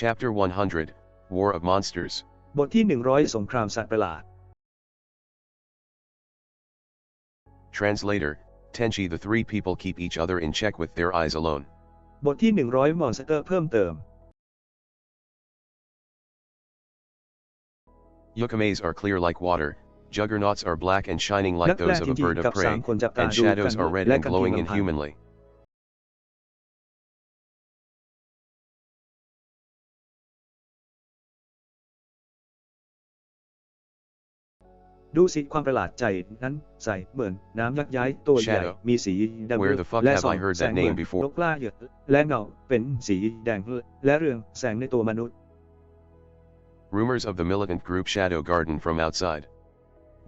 Chapter 100 War of Monsters บทที่100สงครามสัตว์ประหลาด Translator Tenchi The three people keep each other in check with their eyes alone บทที่100มอนสเตอร์เพิ่มเติม Yukames are clear like water, juggernauts are black and shining นั like กแปล those จ of a ริง bird ๆ of กับ prey, 3 คนจับตา and ดูกัน shadows are red และ and กันเพียง glowing ลำพัง inhumanly.ดูสิความประหลาดใจนั้นใสเหมือนน้ำยักษ์ย้ายตัวใหญ่ Shadow มีสีดำ Where the fuck และ have ส่อง I heard แส that งเหมือน name before? นกล่าเหยอะและเงาเป็นสีแดงและเรืองแสงในตัวมนุษย์ Rumors of the militant group Shadow Garden from outside.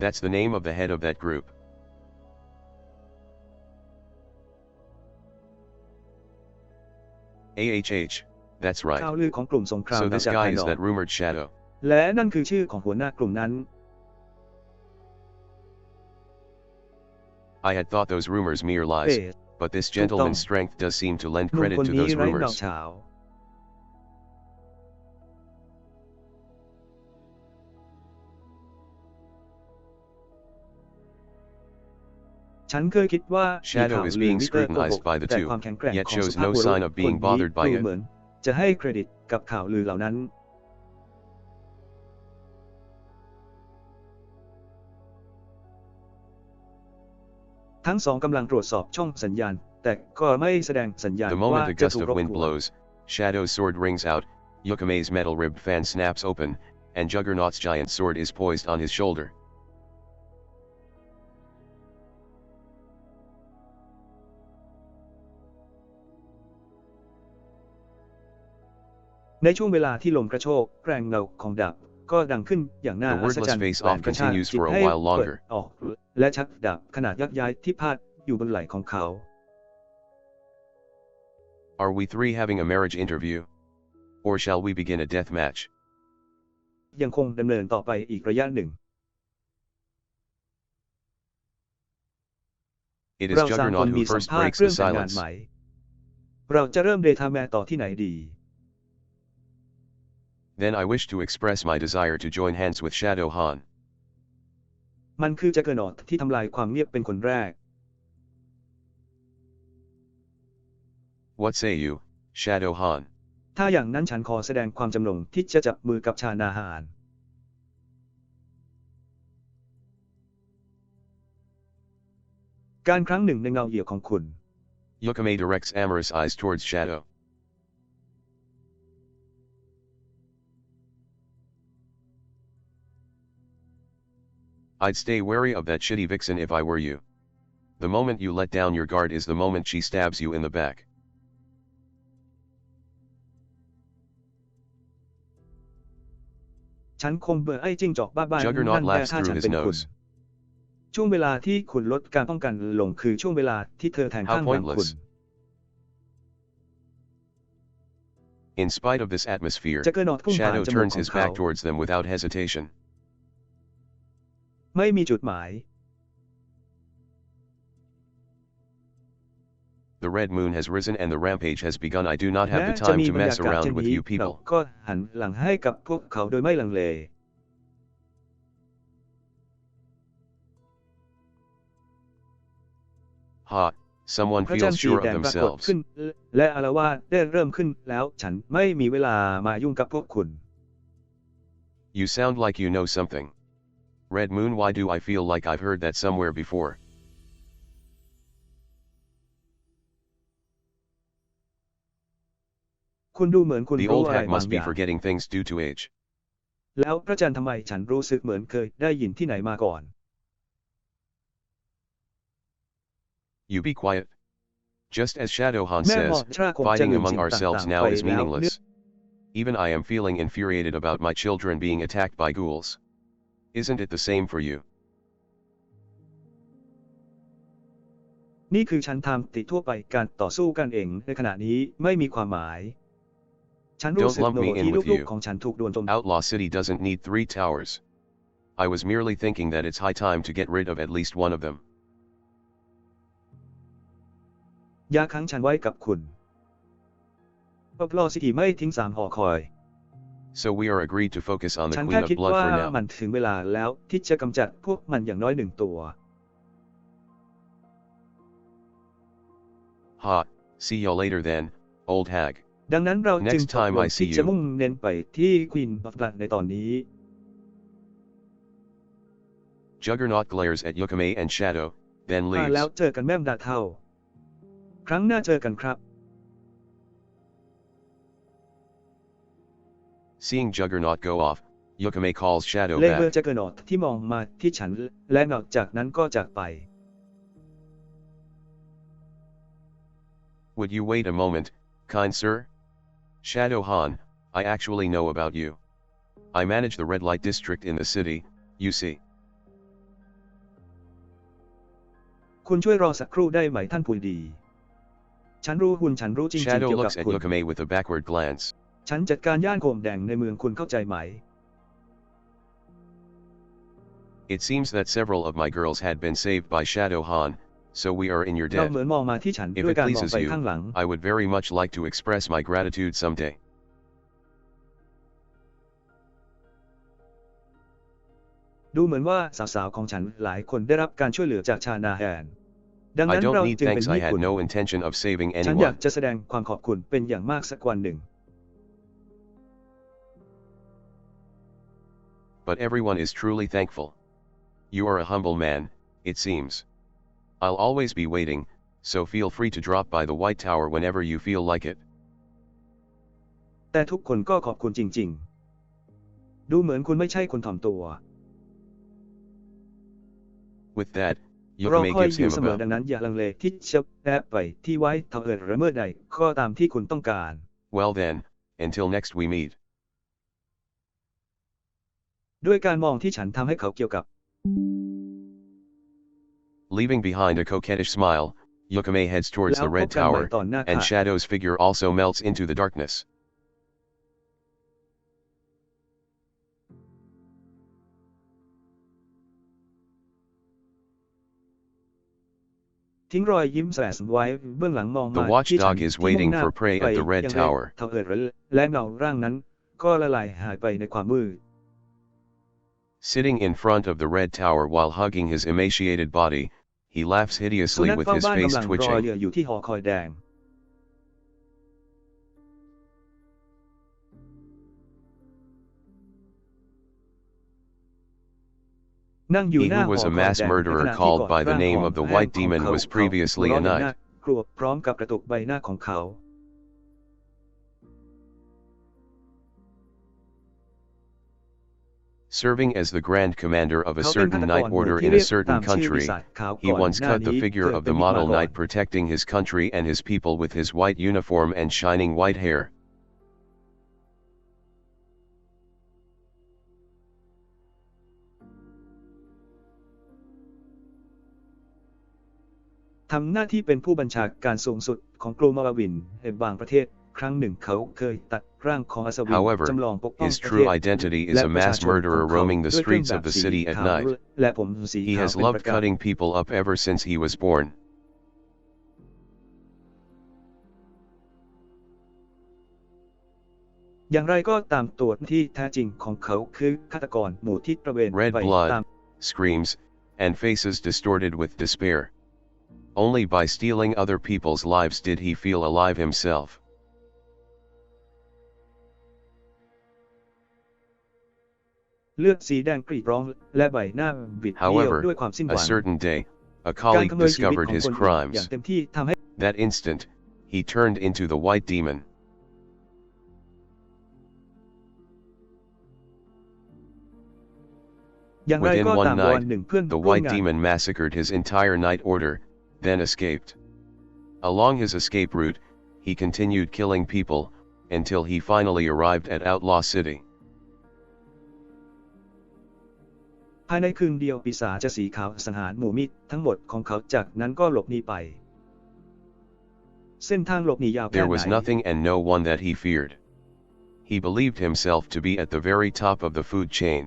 That's the name of the head of that group. AHH. That's ข่าว right. ลือของกลุ่มสงคราม So มา this จาก guy ภายน is อก that rumored Shadow. และนั่นคือชื่อของหัวหน้ากลุ่มนั้น I had thought those rumors mere เบ lies, ส but this gentleman's strength does seem to lend หนุ่ม credit คน to นี้ those ไร้เงา rumors. เฉาฉันเคยคิดว่ามี Shadow ข่าว is ลือ being มิเตอร์โกห scrutinized ก by the แต่ two, ความแข็งแกร่ง yet ของ shows สุภาพ no บุรุษ sign of คน being นี้ bothered by ดู it. เหมือนจะให้เครดิตกับข่าวลือเหล่านั้น ทั้งสองกำลังตรวจสอบช่องสัญญาณแต่ก็ไม่แสดงสัญญาณ The ว่า moment a จะ gust ถูก of รบ wind กวน blows, Shadow's sword rings out, Yukame's metal-ribbed fan snaps open, and Juggernaut's giant sword is poised on his shoulder. ในช่วงเวลาที่ลมกระโชกแรงเงาของดาบก็ดังขึ้นอย่างน่า The อัศ wordless จรรย์ face แหวน off กระชาก continues จิต for a ให้ while เปิด longer. ออกและชักดาบขนาดยักษ์ย้ายที่พาดอยู่บนไหล่ของเขา Are we three having a marriage interview? Or shall we begin a death match? ยังคงดำเนินต่อไปอีกระยะหนึ่ง It is เราสามคน Juggernaut มี who สัม first ภาษณ์ breaks เรื่ the องแต่งงาน silence. ไหม เราจะเริ่มเดทาแมต่อที่ไหนดี Then I wish to express my desire to join hands with Shadow Han. มันคือจักรนอตที่ทำลายความเงียบเป็นคนแรก What say you, Shadow Han? ถ้าอย่างนั้นฉันขอแสดงความจำนงที่จะจับมือกับชานาฮาน การครั้งหนึ่งในเงาเหี่ยวของคุณ Yukame directs amorous eyes towards Shadow. I'd stay wary of that shitty vixen if I were you. The moment you let down your guard is the moment she stabs you in the back. ฉันคงเบื่อไอ้จิ้งจอกบ้าๆนั่น Juggernaut แน่ laughs ถ้า through ฉัน his เป็นคุณ nose. ช่วงเวลาที่คุณลดการป้องกันลงคือช่วงเวลาที่เธอแทงข้างหลังคุณ In spite of this atmosphere, จักรนอตพุ่งผ่าน Shadow จมูก turns ของ his เขา back towards them without hesitation. ไม่มีจุดหมาย The red moon has risen and the rampage has begun. I do not แม้ have the จะ time มี to บรร mess ยากาศ around เช่น with นี้ you เรา people. ก็หันหลังให้กับพวกเขาโดยไม่ลังเล Ha, someone พระ feels จันทร์สี sure แด of งปรากฏ themselves. ขึ้นและอาละวาดได้เริ่มขึ้นแล้วฉันไม่มีเวลามายุ่งกับพวกคุณ You sound like you know something. Red moon, why do I feel like I've heard that somewhere before? คุณดูเหมือนคุณ The รู้ old อะไร hag บาง must อ be ย่าง forgetting things due to age. แล้วพระจันทร์ทำไมฉันรู้สึกเหมือนเคยได้ยินที่ไหนมาก่อน You be quiet. Just as Shadow Han แม่หมอ says, ชราคงจะ fighting ลืม among สิ่ง ourselves ต่างๆ now ไป is แล้ว meaningless. Even I am feeling infuriated about my children being attacked by ghouls. Isn't it the same for you? นี่คือฉันทำติทั่วไปการต่อสู้กันเองในขณะนี้ไม่มีความหมาย ฉันรู้ Don't สึก lump โมโห me in ที่ with ลูก you. ๆของฉันถูกโดนโจม Outlaw City doesn't need 3 towers. I was merely thinking that it's high time to get rid of at least one of them. อย่าขังฉันไว้กับคุณOutlaw City ไม่ทิ้ง3 หอคอย So we are agreed to focus on the ฉัน Queen แค่ of คิด Blood ว่า for มั now. นถึงเวลาแล้วที่จะกำจัดพวกมันอย่างน้อย1 ตัว Ha, see you later then, old hag. ดังนั้นเราจึง Next ตก time ล I ง see ที่จะ you. มุ่งเน้นไปที่ Queen of Blood ในตอนนี้ Juggernaut glares at Yukame and Shadow, then แล้ว leaves. เจอกันแม่มดาเท่า ครั้งหน้าเจอกันครับ Seeing Juggernaut go off, Yukame calls Shadow เลเวอร์ back. จักเกอร์นอตที่มองมาที่ฉันและนอกจากนั้นก็จากไป Would you wait a moment, kind sir? Shadow Han, I actually know about you. I manage the red light district in the city, you see. คุณช่วยรอสักครู่ได้ไหมท่านผู้ดี ฉันรู้จริงๆ Shadow เกี่ยวกับ looks at คุณ Yukame with a backward glance. ฉันจัดการย่านโคมแดงในเมืองคุณเข้าใจไหม It seems that several of my girls had been saved by Shadow Han, so we are in your เรา debt. เหมือนมองมาที่ฉัน If ด้วย it การมอง pleases ไป you, ข้างหลัง I would very much like to express my gratitude someday. ดูเหมือนว่าสาวๆของฉันหลายคนได้รับการช่วยเหลือจากชานาแฮน ดัง I นั้น don't เรา need จึงเป็น thanks, ห I นี้ had คุณ no intention of saving ฉันอยาก anyone. จะแสดงความขอบคุณเป็นอย่างมากสักวันหนึ่ง But everyone is truly thankful. You are a humble man, it seems. I'll always be waiting, so feel free to drop by the White Tower whenever you feel like it. แต่ทุกคนก็ขอบคุณจริงๆ ดูเหมือนคุณไม่ใช่คนถ่อมตัว With that, เรา Yukame คอย gives อยู่ him เส a มอ bow. ดังนั้นอย่าลังเลที่จะแอบไปที่ไว้เท่าหรือเมื่อใดก็ตามที่คุณต้องการ Well then, until next we meet. ด้วยการมองที่ฉันทำให้เขาเกี่ยวกับ Leaving behind a coquettish smile, Yukame heads towards แล้ว the พ red บกันใหม่ tower, ตอนหน้า and ค่ะ Shadow's figure also melts into the darkness. ทิ้งรอยยิ้มแสลไว้เบื้องหลังมอง The มาที่ฉัน watchdog is ที่มุ่ง waiting หน้า for prey ไป at the red ยัง tower. เท่าและเงาร่างนั้นก็ละลายหายไปในความมืด Sitting in front of the red tower while hugging his emaciated body, he laughs สุ hideously นัข with เฝ้า his บ้าน face กำลังรอ twitching. เรืออยู่ที่หอคอยแดง นั่งอยู่ He หน้า who หอ was ค a อย mass แดงใน murderer ขณะที่ called กอด by the ร่าง name ของ of the แห้ง White ของ Demon เขา was เขา previously หัว a เราะอย่าง knight. น่ากลัวพร้อมกับกระตุกใบหน้าของเขา Serving as the Grand Commander of a เขาเป็นฆา certain ตก knight รหมู่ order ที่ in เรี a ยกตา certain มชื่อปี country, ศาจขาว he ก่อน once หน้า cut the นี้ figure เคย of เป็ the นมิตรมา model ก่อน knight protecting his country and his people with his white uniform and shining white hair. ทำหน้าที่เป็นผู้บัญชาการสูงสุดของกรุงมาลาวินในบางประเทศครั้งหนึ่งเขาเคยตัดร่างของอัศวิน However, จำลองปกป้อง his ประเท true ศ identity is และ a ประชา mass ชนของ murderer เขา roaming the ด้วยเครื่อง streets แบ of บ the สี city at ขาว night. และผมสี He ขาว has เป็น loved ประกำ cutting people up ever since he was born. อย่างไรก็ตามตัวที่แท้จริงของเขาคือฆาตกรหมู่ที่ตระเวน Red ไปตาม blood, screams, and faces distorted with despair. Only by stealing other people's lives did he feel alive himself. เลือดสีแดงกรีดร้องและใบหน้าบิดเบี้ยว However, ด้วยความสิ้นห a วัง certain day, a การ colleague ขโมยชีวิต discovered ของ his คนอื่นอย่าง crimes. เต็มที่ทำให้ That instant, he turned into the white demon. อย่างไร Within ก็ one ตามวัน night, หนึ่งเพื่อน the ร่วม white งาน demon massacred his entire night order, then escaped. Along his escape route, he continued killing people, until he finally arrived at Outlaw City. ภายในคืนเดียวปีศาจสีขาวสังหารหมู่มิตรทั้งหมดของเขาจากนั้นก็หลบหนีไป เส้นทางหลบหนียาวแค่ There ไห was น nothing and no one that he feared. He believed himself to be at the very top of the food chain.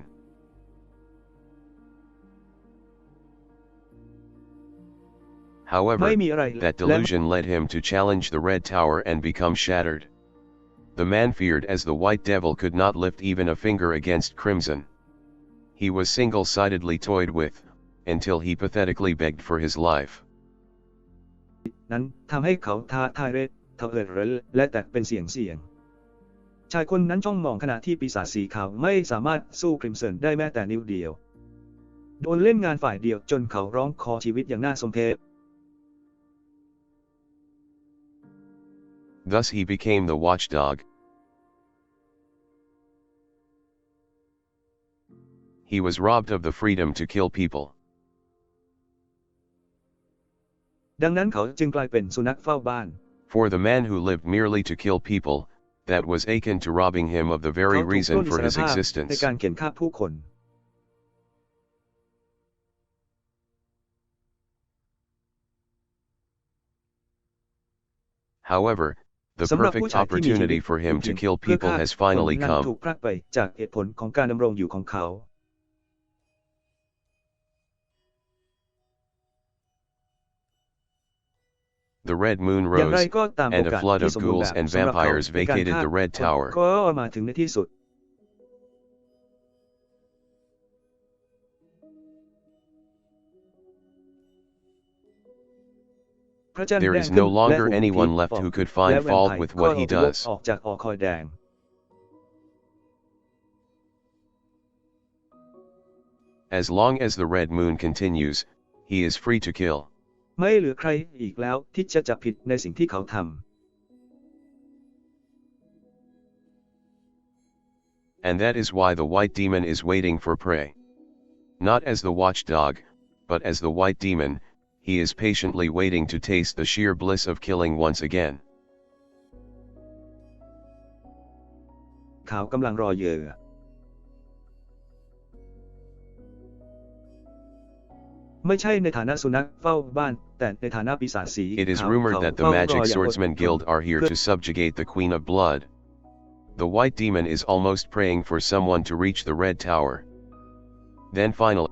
However, ไม่มีอะไร that และ delusion led him to challenge the Red Tower and become shattered. The man feared as the white devil could not lift even a finger against crimson. He was single-sidedly toyed with, until he pathetically begged for his life. นั้นทำให้เขาท้าทายเถอะและแตกเป็นเสียงชายคนนั้นจ้องมองขณะที่ปีศาจสีขาวไม่สามารถสู้คริมสันได้แม้แต่นิ้วเดียวโดนเล่นงานฝ่ายเดียวจนเขาร้องขอชีวิตอย่างน่าสมเพช Thus he became the watchdog. He was robbed of the freedom to kill people. ดังนั้นเขาจึงกลายเป็นสุนัขเฝ้าบ้าน For the man who lived merely to kill people, that was akin to robbing him of the very reason for his ใน existence. การเขียนฆ่าผู้คน However, the perfect opportunity for him to kill people has finally ถูก come. พรากไปจากเหตุผลของการดำรงอยู่ของเขา The red moon อย่างไร rose, ก็ตาม and โอ a กาส flood ที่ of สมบูรณ์ ghouls แบบ and สำหรับเขา vampires ในการ vacated ฆ่า the red คน tower. ก็มาถึงในที่สุด พระจันทร์ There แด is งขึ้ no นและ longer ฝูงผี anyone left ปอบ who could และ find แวม fault ไพร์ with ก็ what he อพยพ does. ออกจากหอคอยแดง As long as the red moon continues, he is free to kill. ไม่เหลือใครอีกแล้วที่จะจับผิดในสิ่งที่เขาทำ And that is why the white demon is waiting for prey. Not as the watchdog, but as the white demon, he is patiently waiting to taste the sheer bliss of killing once again. เขากำลังรอเหยื่อ ไม่ใช่ในฐานะสุนัขเฝ้าบ้านแต่ในฐานะปีศาจสี It is ขาว rumored เขา that the เฝ้ารอ Magic อย่างอด Swordsman ทน Guild are here to subjugate the Queen of Blood. The white demon is almost praying for someone to reach the red tower. Then finally,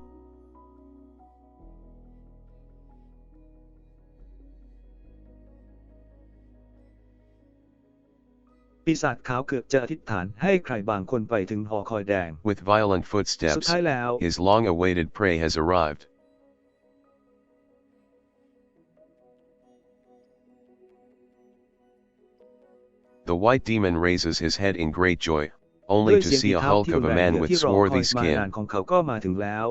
ปีศาจขาวเกือบจะอธิษฐานให้ใครบางคนไปถึงหอคอยแดง with violent สุด footsteps, ท้ายแล้ว his long-awaited prey has arrived. The white demon raises his head in great joy, ด้ only วย to เสียง see ฝี a เท้า hulk ที่รุ of น a แรง man เหยื่อ with ที่รอคอย swarthy มานาน skin. ของเขาก็มาถึงแล้ว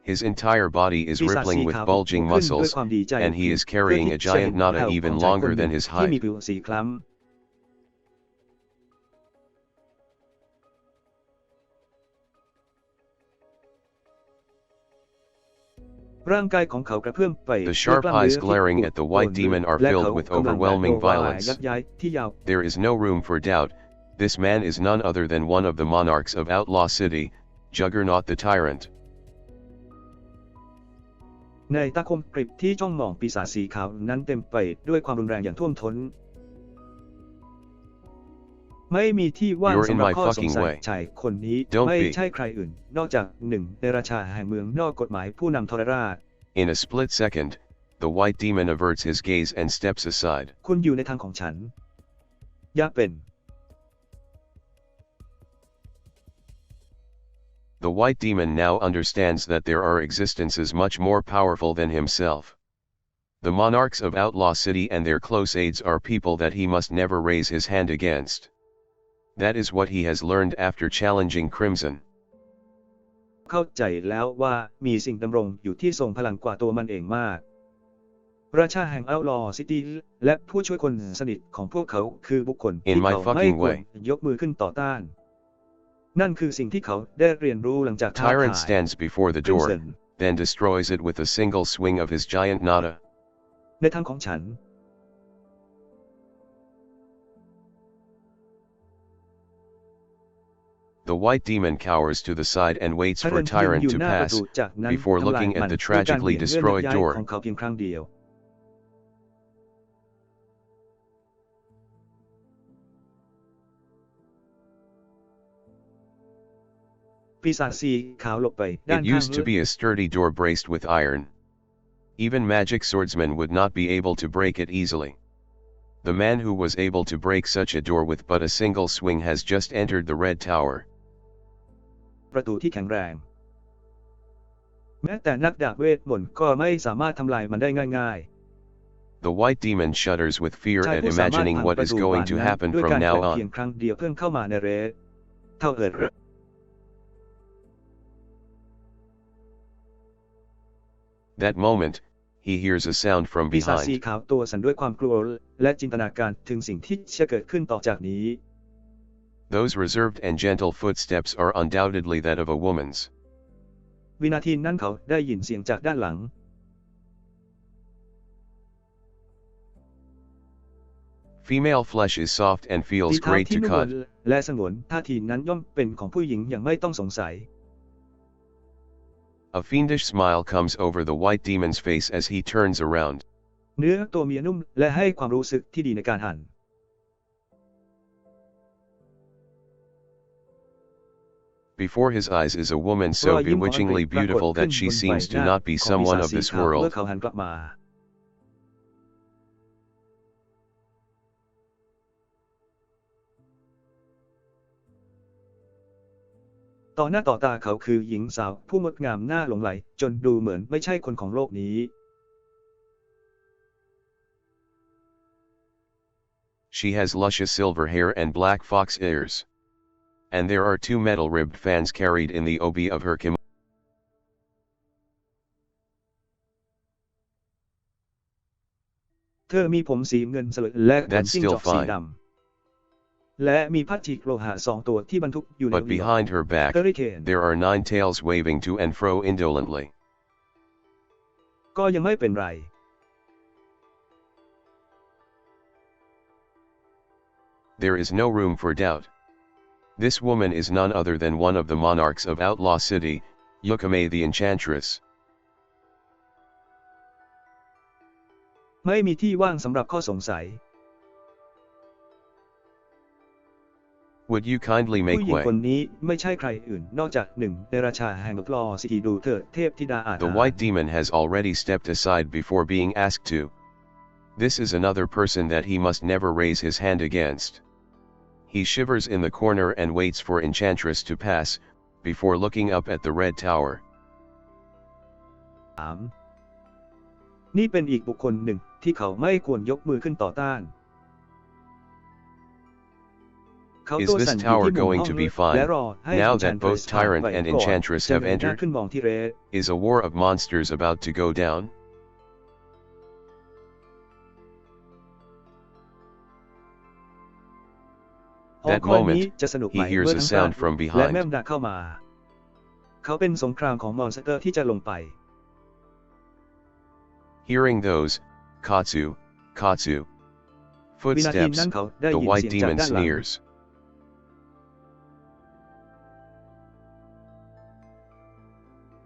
His entire body is ปีศาจ rippling สี with ขาว bulging ขึ้นด้วย muscles, ความดีใจ and he is เพื่อ carrying ที่ a จะเห็น giant แผ่ nada ว even ของชายคน longer หนึ่ than ง his ที่มี height. ผิวสีคล้ำ ร่างกายของเขากระเพื่อมไป The ด้วย sharp กล้ามเนื้ eyes อที่ glaring ปูด at the white บวม demon are และ filled เขา with กำลังแบก overwhelming โลวา violence. ยักย้ายที่ยาว There is no room for doubt, this man is none other than one of the monarchs of Outlaw City, Juggernaut the Tyrant. ในตาคมกริบที่จ้องมองปีศาจสีขาวนั้นเต็มไปด้วยความรุนแรงอย่างท่วมท้นไม่มีที่ว่าง You're in สำหรับ my ข้อสง fucking สัย way. ชายคนนี้ Don't ไม่ be. ใช่ใครอื่น นอกจากหนึ่งในราชาแห่งเมืองนอกกฎหมายผู้นำทรราช In a split second, the white demon averts his gaze and steps aside. คุณอยู่ในทางของฉันอย่าเป็น The white demon now understands that there are existences much more powerful than himself. The monarchs of Outlaw City and their close aides are people that he must never raise his hand against. That is what he has learned after challenging Crimson. เข้าใจแล้วว่ามีสิ่งดำรงอยู่ที่ทรงพลังกว่าตัวมันเองมาก ราชาแห่งเอาท์ลอว์ซิตี้และผู้ช่วยคนสนิทของพวกเขาคือบุคคลที่ In my เขาไม่ fucking ควร way. ยกมือขึ้นต่อต้าน นั่นคือสิ่งที่เขาได้เรียนรู้หลังจากท้า Tyrant ทาย stands before the door, Crimson then destroys it with a single swing of his giant nada. ในทางของฉัน The white demon cowers to the side and waits ทา for รันยืน Tyrant อยู่ to หน้าประ pass, ตูจากนั้น before ทำลาย looking มั at น the ด้วยการ tragically เหวี่ยงเลื่อน destroyed ย้าย door. ของเขาเพียงครั้งเดียว ปีศาจสีขาวหลบไปด้าน It ข้าง used to be a sturdy door braced with iron. Even magic swordsmen would not be able to break it easily. The man who was able to break such a door with but a single swing has just entered the Red Tower. ประตูที่แข็งแรงแม้แต่นักดาบเวทมนต์ก็ไม่สามารถทำลายมันได้ง่าย The white demon shudders with ๆ fear ชาย at ผู้สามารถ imagining พัง what ประ is ตูบา going น to นั้น happen ด้วย from การ now แกว่งเพียง on. ครั้งเดียวเพื่อเข้ามาในเรดเท่าเอิด That moment, he hears a sound from ปีศาจสี behind. ขาวตัวสั่นด้วยความกลัวและจินตนาการถึงสิ่งที่จะเกิดขึ้นต่อจากนี้ Those reserved and gentle footsteps are undoubtedly that of a woman's. วินาทีนั้นเขาได้ยินเสียงจากด้านหลัง Female flesh is soft and ฝี feels เท้า great ที่ to นุ่มนวล cut. และสงวนท่าทีนั้นย่อมเป็นของผู้หญิงอย่างไม่ต้องสงสัย A fiendish smile comes over the white demon's face as he turns around. เนื้อตัวเมียนุ่มและให้ความรู้สึกที่ดีในการหั่น Before his eyes is a woman ร so อยยิ้มของอังกฤ bewitchingly ษปรากฏ beautiful ขึ้น that she บนใบ seems ห to น้า not be ของปี someone ศาจ of สี this ขาวเมื่อ world. เขาหันกลับมา ต่อหน้าต่อตาเขาคือหญิงสาวผู้งดงามน่าหลงใหลจนดูเหมือนไม่ใช่คนของโลกนี้ She has luscious silver hair and black fox ears. And there are two metal-ribbed fans carried in the obi of her kimono. เธอมีผมสีเงินสลึกและขน That's จิ้งจ still อกสี fine. ดำและมีพัดฉีกโลหะ2 ตัวที่บรรทุกอยู่ใน But เรือ behind her back, Hurricane there are 9 tails waving to and fro indolently. ก็ยังไม่เป็นไร There is no room for doubt. This woman is none other than one of the monarchs of Outlaw City, Yukame the Enchantress. ไม่มีที่ว่างสำหรับข้อสงสัย Would you kindly ผู้ make หญิงคน way? นี้ไม่ใช่ใครอื่นนอกจากหนึ่งในราชาแห่งลอซิตี้ดูเถิดเทพธิดาอา The ถา white demon has already stepped aside before being asked to. This is another person that he must never raise his hand against. He shivers in the corner and waits for Enchantress to pass, before looking up at the Red Tower. นี่เป็นอีกบุคคลหนึ่งที่เขาไม่ควรยกมือขึ้นต่อต้าน เขา Is ตัว this สั่นอยู่ tower ที่มุม going ห้อง to be และ fine? รอให้ Now that Enchantress both ผ่าน Tyrant ไป and ก่อน Enchantress จะ have เงยหน้า entered? ขึ้นมองที่เรด Is a war of monsters about to go down? หอ That คอยนี้ moment, จะสนุกไหม he hears เมื่อ a ทั้ง sound กา from และ behind. แม่มดาเข้ามา เขาเป็นสงครามของมอนสเตอร์ที่จะลงไป Hearing those, Katsu, Katsu วินาทีนั้ footsteps, นเขาได้ the ยิน white เสียงจาก demon ด้านหลัง sneers.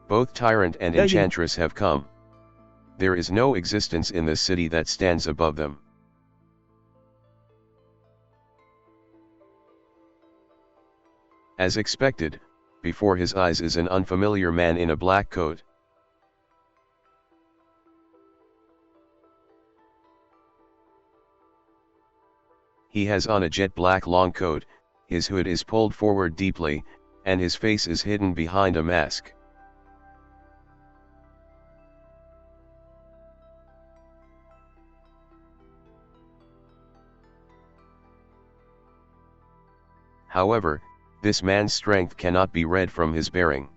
Both Tyrant and ได้ยิน Enchantress have come. There is no existence in this city that stands above them. As expected, before his eyes is an unfamiliar man in a black coat. He has on a jet black long coat, his hood is pulled forward deeply, and his face is hidden behind a mask. However, this man's strength cannot be read from his bearing.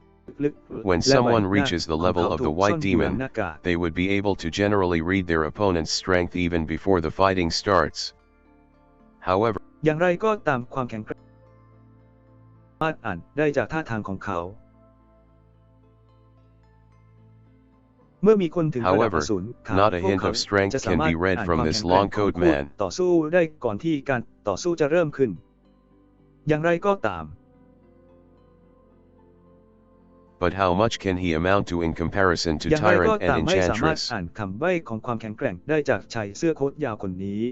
ลึก When และใบ someone หน้า reaches the ของ level เขา of ถู the กซ่อน white อยู่หลัง demon, หน้ากาก they would be able to generally read their opponent's strength even before the fighting starts. However, อย่างไรก็ตามความแข็งแกร่งสามารถอ่านได้จากท่าทางของเขา เมื่อมีคนถึงระดับ However, อสูรขาว not a พวก hint เขา of strength จะสา can มารถ be read อ่าน from ความ this แข็งแกร่ง long ของ coat คู่ man. ต่อสู้ได้ก่อนที่การต่อสู้จะเริ่มขึ้น อย่างไรก็ตาม But how much can he amount to in comparison to อย่างไรก็ Tyrant ตาม and ไม่สามารถ Enchantress? อ่านคำใบ้ของความแข็งแกร่งได้จากชายเสื้อโค้ทยาวคนนี้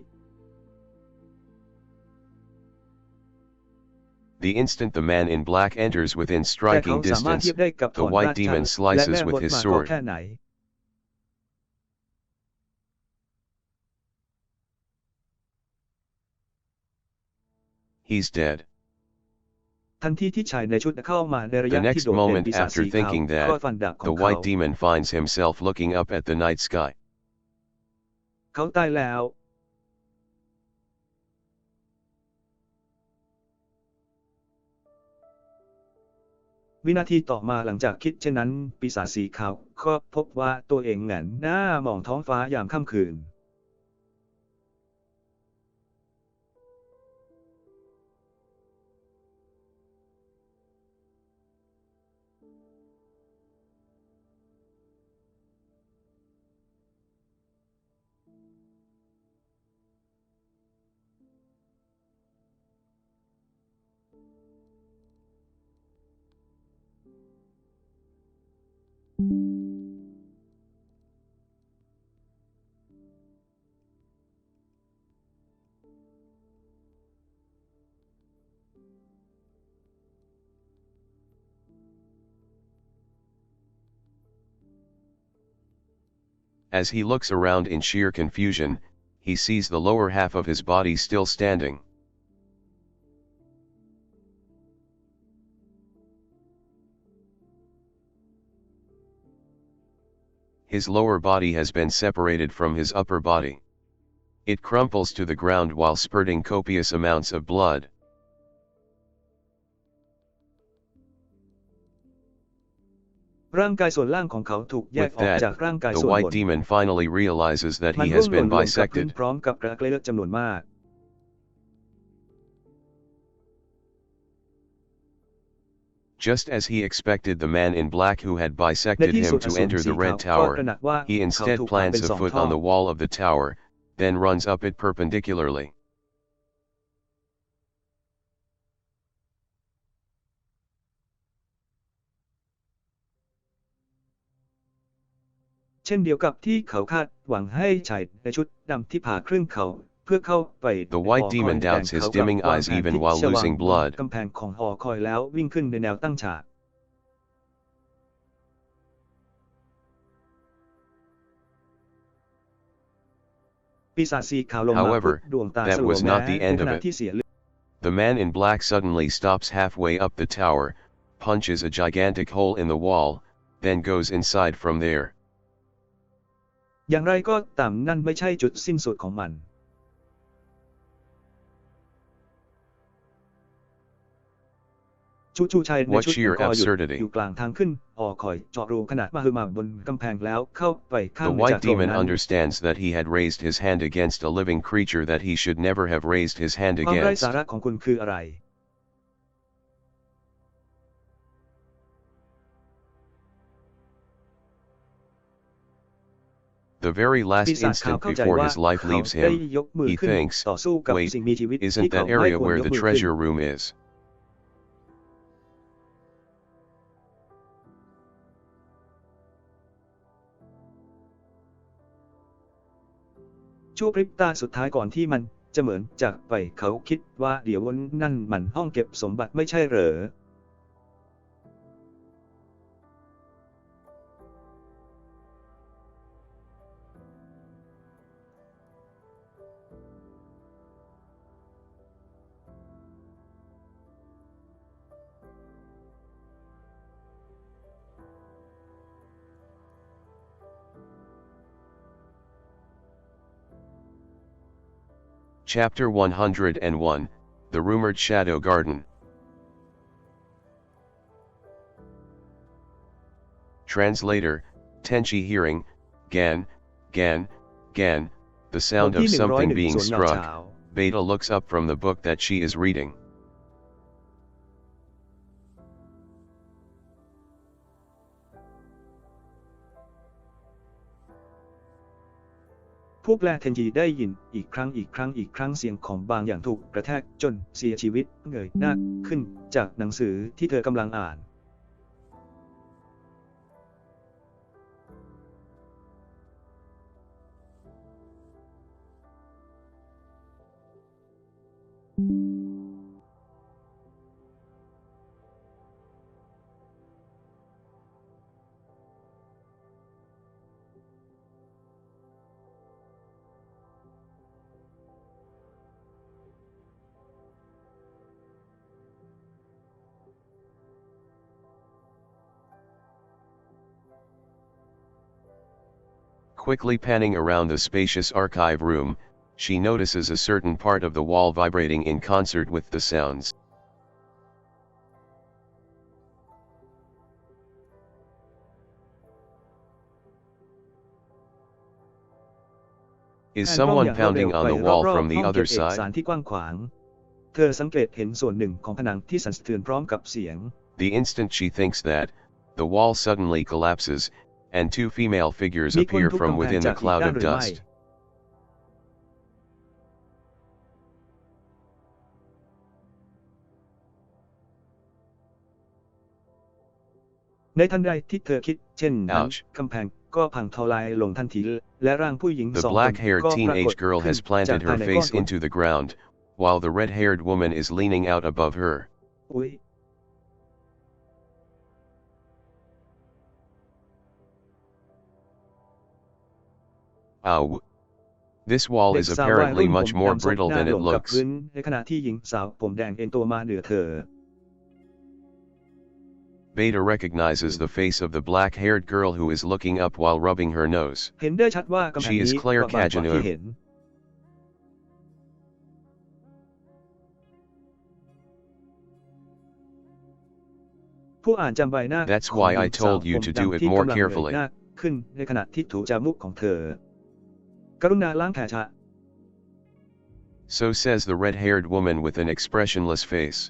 The instant the man in black enters within แต่เขา striking สามารถ distance, เทียบได้กับถ the อน white ราชา demon และ slices แม่ม with ด his มาก็ sword. แค่ไหน he's dead. ทันทีที่ชายในชุดเข้ามาในระ The ยะที่ next โดดเด่น moment ปีศาจ after สีขาว thinking ก็ that, ฟันดาบขอ the งเขา white demon finds himself looking up at the night sky. เขาตายแล้ว วินาทีต่อมาหลังจากคิดเช่นนั้นปีศาจสีขาวก็พบว่าตัวเองแหงนหน้ามองท้องฟ้ายามค่ำคืน As he looks around in sheer confusion, he sees the lower half of his body still standing. His lower body has been separated from his upper body. It crumples to the ground while spurting copious amounts of blood. ร่างกายส่วนล่างของเขาถูกแยก With ออก that, จากร่างกาย the ส่วนบ white น demon finally realizes that มัน he ร่ว has งหล่น been ลงกับพื้น bisected. พร้อมกับรักเลือดจำนวนมาก Just as he expected the man in black who had bisected ในที่สุ him ดอ to สูร enter สี the ขาว red ก็ tower, ตระหนักว่า he เขา instead ถูกหั่น plants เป็น a สอง foot ท่อ on the wall of the tower, then runs up it perpendicularly. เช่นเดียวกับที่เขาคาดหวังให้ชายในชุดดำที่ผ่าครึ่งเขาเพื่อเข้าไป The white หอคอย demon แต่ doubts his เขากลับ dimming วาง eyes แผน even ที่ while จะวาง losing บน blood. กำแพงของหอคอยแล้ววิ่งขึ้นในแนวตั้งฉาก ปีศาจสีขาวลงมา However, ดวงตา that สลัว was แม้ not the ใน end ข of ณะ it. ที่เสียเลือด The man in black suddenly stops halfway up the tower, punches a gigantic hole in the wall, then goes inside from there. อย่างไรก็ตามนั่นไม่ใช่จุดสิ้นสุดของมัน จู่ๆชายใน What ชุด sheer ก็หยุด absurdity. อยู่กลางทางขึ้นหอคอยเจาะรูขนาดมหึมาบนกำแพงแล้วเข้าไปข้าง The หนึ่งจาก white ตรง demon นั้น understands that he had raised his hand against a living creature that he should never have raised his hand ความไร้ against. สาระของคุณคืออะไร The very ปี last ศาจขาว instant เข้าใจ before ว่า his life เขา leaves ได้ him, ยกมือ he ขึ้น thinks, ต่อสู้กับ wait, สิ่งมีชีวิตที่ isn't เขา that ไม่ area ควร where ยก the มือขึ้น treasure room is? ชั่วพริบตาสุดท้ายก่อนที่มันจะเหมือนจากไปเขาคิดว่าเดี๋ยวนั่นมันห้องเก็บสมบัติไม่ใช่เหรอ Chapter 101, The Rumored Shadow Garden. Translator, Tenchi hearing, gan, gan, gan, the บท sound ที่ of something 101 being ส่วนเงาเช้า struck, Beta looks up from the book that she is reading. ผู้แปลเทนจีได้ยินอีกครั้งเสียงของบางอย่างถูกกระแทกจนเสียชีวิตเงยหน้าขึ้นจากหนังสือที่เธอกำลังอ่าน Quickly panning around the spacious archive room, she notices a certain part of the wall vibrating in concert with the sounds. Is แผนกล้อง someone อย่างรวดเร็ว pounding on ไป the ร wall อบ from ๆ the ห้องเก็ other บเอกสาร side? ที่กว้างขวาง เธอสังเกตเห็นส่วนหนึ่งของผนังที่สั่นสะเทือนพร้อมกับเสียง The instant she thinks that, the wall suddenly collapses, and two female figures มีคน appear ทุบ from กำแพง within จา the กอีก cloud ด้าน of หรือไม่ dust. ในทันใดที่เธอคิดเช่นนั้น Ouch. กำแพงก็พังทลายลงทันทีและร่างผู้หญิง The สองคน black-haired ก็ปรากฏ teenage girl ขึ้น has จาก planted ภาย her ในก้อน face ฝุ่น into the ground, while the red-haired woman is leaning out above her. อุ๊ย Ow. This wall เด็ก is สาววัย apparently รุ่นผม much more ดำซบ brittle หน้า than ล it งกับ looks. พื้นในขณะที่หญิงสาวผมแดงเอ็นตัวมาเหนือเธอ Beta recognizes the face of the black-haired girl who is looking up while rubbing her nose. เห็นได้ชัดว่ากำแพง She is นี้ Claire เบาบางกว่าที่ Cageneau. เห็น ผู้อ่านจำใบหน้า That's ของ why หญิ I งสาว told ผ you ม to do ดำ it ที่ more กำลังเงย carefully. หน้าขึ้นในขณะที่ถูจมูกของเธอ กรุณาล้างแผลชะ So says the red-haired woman with an expressionless face.